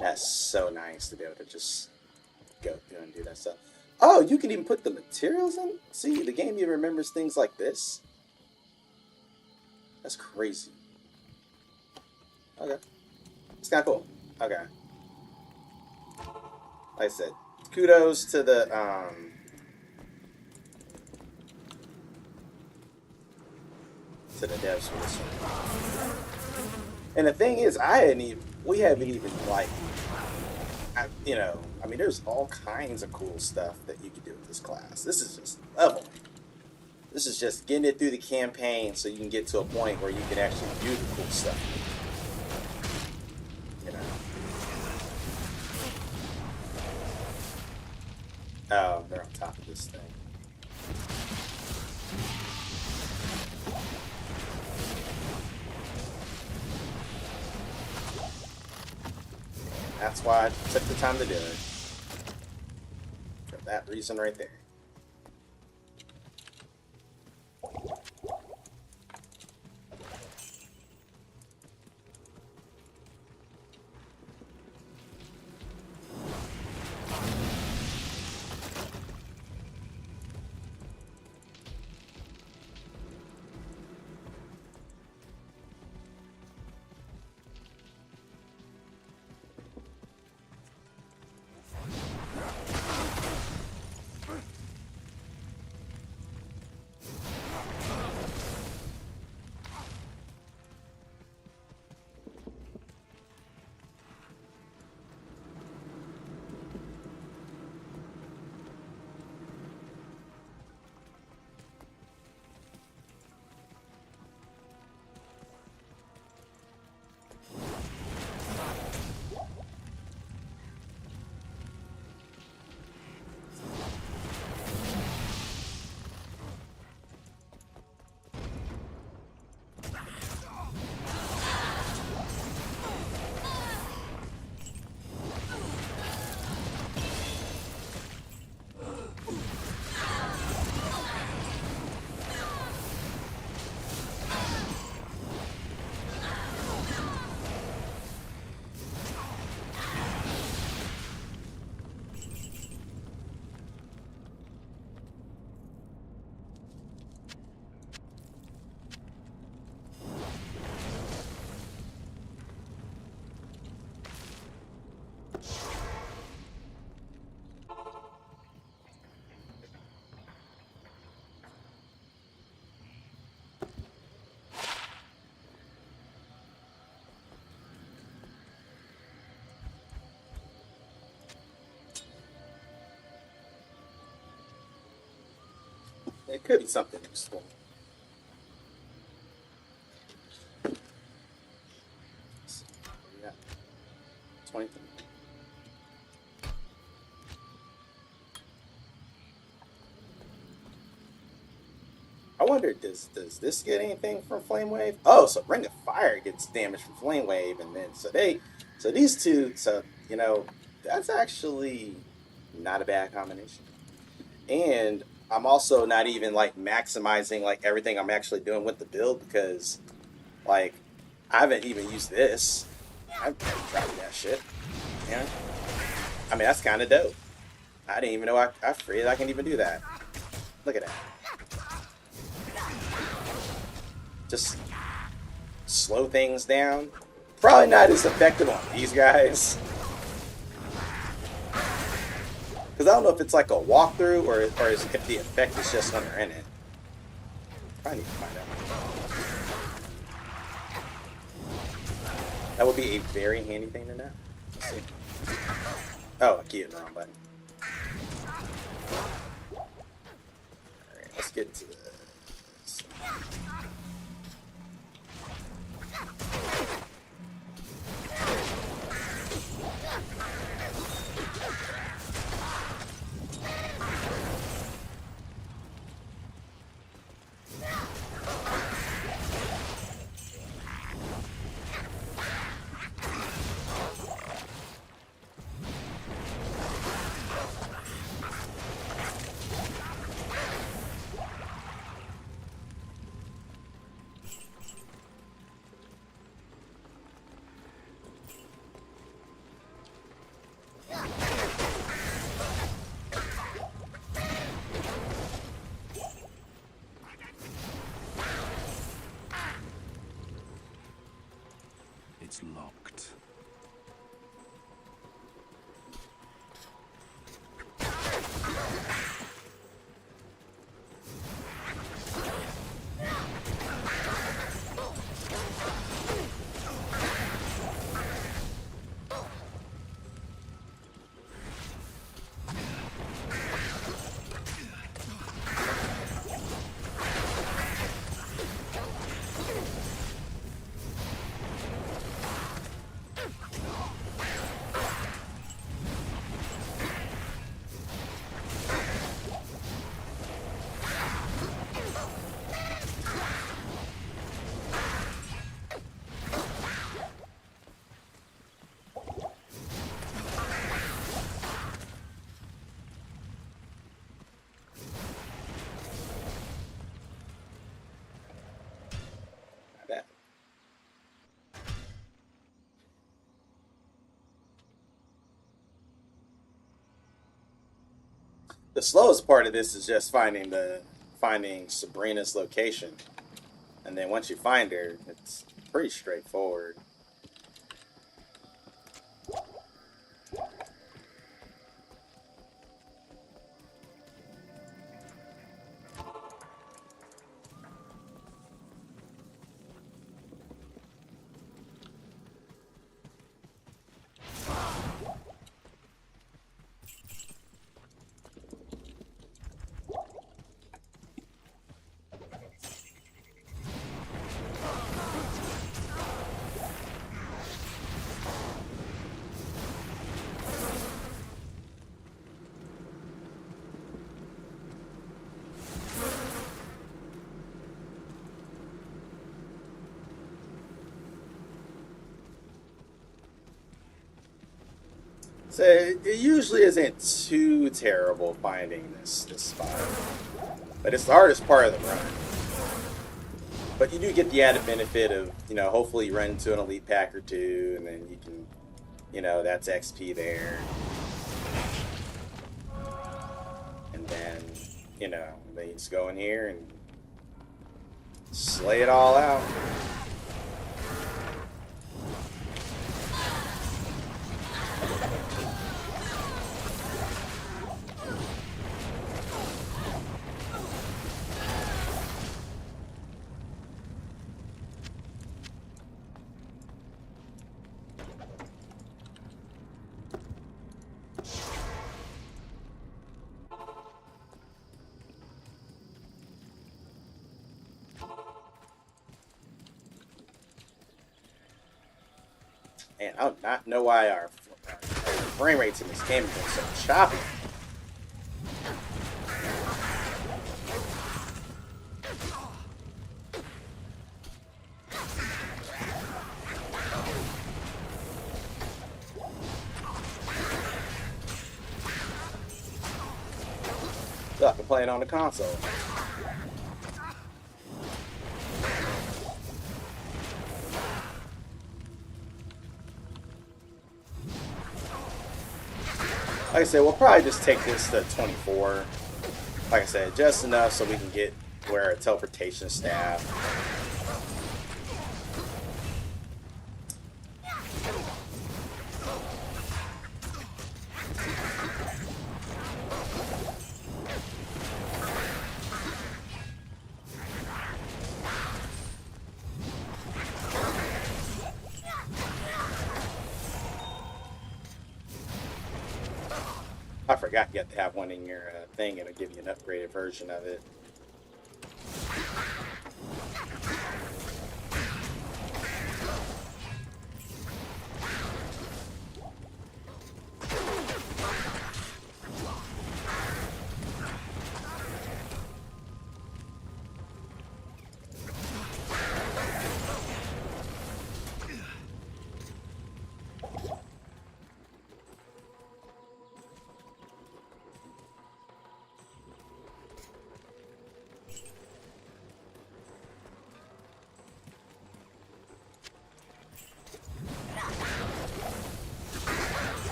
That's so nice to be able to just go through and do that stuff. Oh, you can even put the materials in? See, the game even remembers things like this? That's crazy. Okay. It's kind of cool. Okay. Like I said, kudos to the, devs for this one. And the thing is, we haven't even, like, I mean, there's all kinds of cool stuff that you can do with this class. This is just leveling. This is just getting it through the campaign so you can get to a point where you can actually do the cool stuff. You know. Oh, they're on top of this thing. That's why I took the time to do it. For that reason right there. It could be something useful. Yeah, 20. I wonder, does this get anything from Flame Wave? Oh, so Ring of Fire gets damage from Flame Wave, and then so these two, so that's actually not a bad combination. And I'm also not even like maximizing like everything I'm actually doing with the build because like I haven't even used this. I've never tried that shit. Yeah, I mean that's kind of dope. I didn't even know I forget I can even do that. Look at that. Just slow things down. Probably not as effective on these guys. Because I don't know if it's like a walkthrough or if the effect is just when they're in it. I need to find out. That would be a very handy thing to know. Let's see. Oh, I keyed the wrong button. Alright, let's get to this. It's locked. That. The slowest part of this is just finding Sabrina's location, and then once you find her, it's pretty straightforward. So it usually isn't too terrible finding this spot, but it's the hardest part of the run. But you do get the added benefit of hopefully you run into an elite pack or two, and then you can that's XP there, and then then you just go in here and slay it all out. Man, I do not know why our frame rates in this game have been so choppy. I can play it on the console. Like I said, we'll probably just take this to 24. Like I said, just enough so we can get where a teleportation staff. I forgot you have to have one in your thing. It'll give you an upgraded version of it.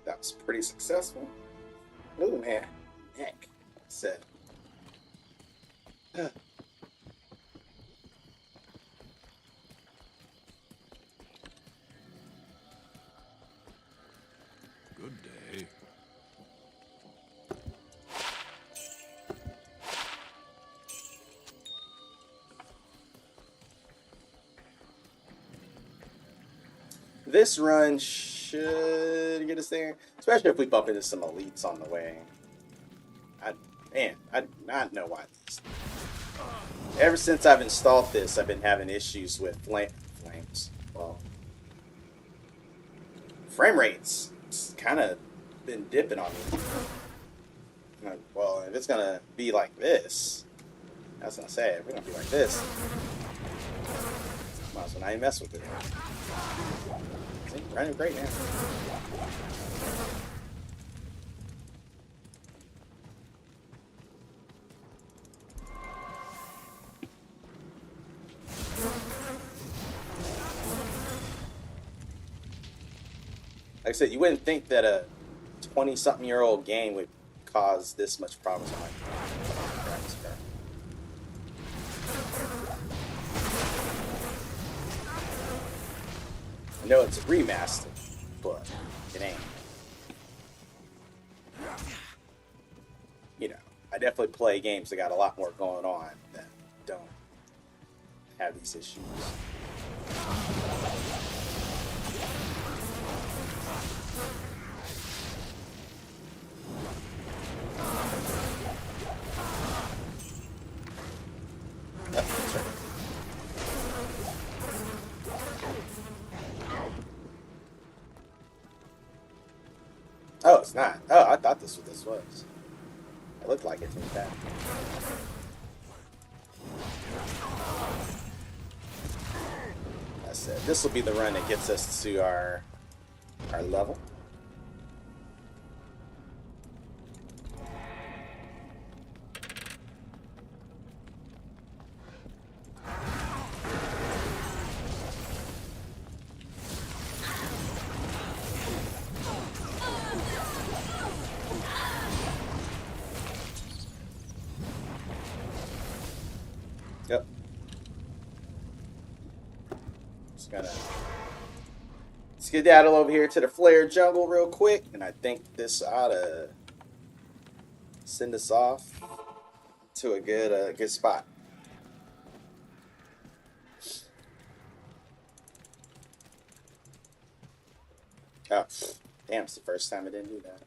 That was pretty successful. Ooh, man. Neck. Set. Good day. This run should get us there, especially if we bump into some elites on the way. I do not know why this. Ever since I've installed this, I've been having issues with flames. Well, frame rates. It's kind of been dipping on me. Well, if it's gonna be like this, I was gonna say, if we're gonna be like this, might as well not even mess with it. See, running great now. Like I said, you wouldn't think that a 20-something-year-old game would cause this much problems on my graphics card. I know it's a remaster, but it ain't. You know, I definitely play games that got a lot more going on that don't have these issues. Oh, it's not. Oh, I thought this was what this was. It looked like it to me back. I said this will be the run that gets us to our level. Yep. Just gotta skedaddle over here to the flare jungle real quick, and I think this ought to send us off to a good spot. Oh, damn! It's the first time I didn't do that.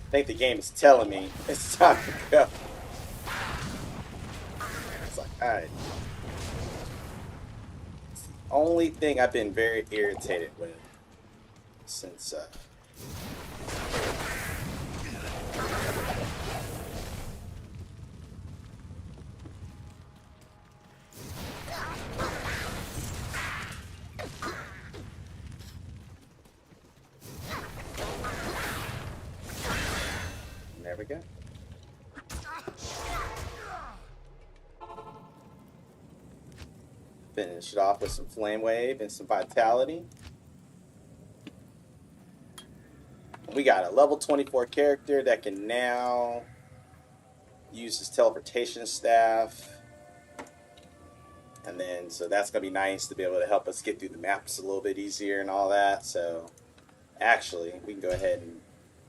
I think the game is telling me it's time to go. It's like, alright. It's the only thing I've been very irritated with since there we go. Finish it off with some Flame Wave and some Vitality. We got a level 24 character that can now use his teleportation staff. And then, so that's going to be nice to be able to help us get through the maps a little bit easier and all that. So, actually, we can go ahead and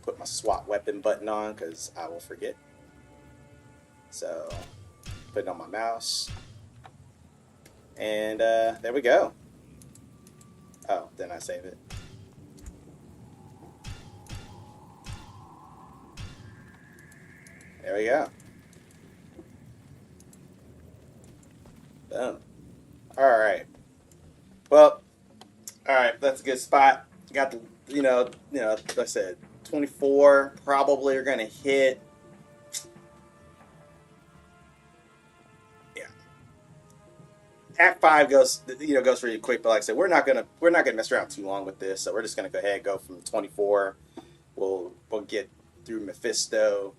put my swap weapon button on because I will forget. So, put it on my mouse. And there we go. Oh, then I save it. There we go. Boom. Alright. Well, alright, that's a good spot. Got the, like I said, 24 probably are going to hit. Yeah. Act 5 goes really quick, but like I said, we're not gonna mess around too long with this, so we're just gonna go ahead and go from 24. We'll get through Mephisto,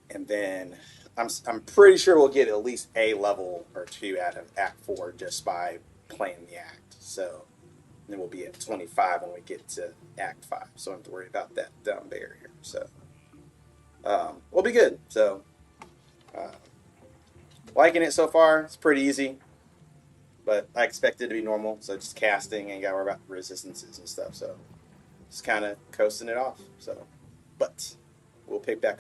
and then I'm pretty sure we'll get at least a level or two out of Act 4 just by playing the act. So then we'll be at 25 when we get to Act 5. So I don't have to worry about that down there here. So we'll be good. So liking it so far. It's pretty easy, but I expect it to be normal. So just casting, and gotta worry about resistances and stuff. So just kind of coasting it off. So, but we'll pick back up.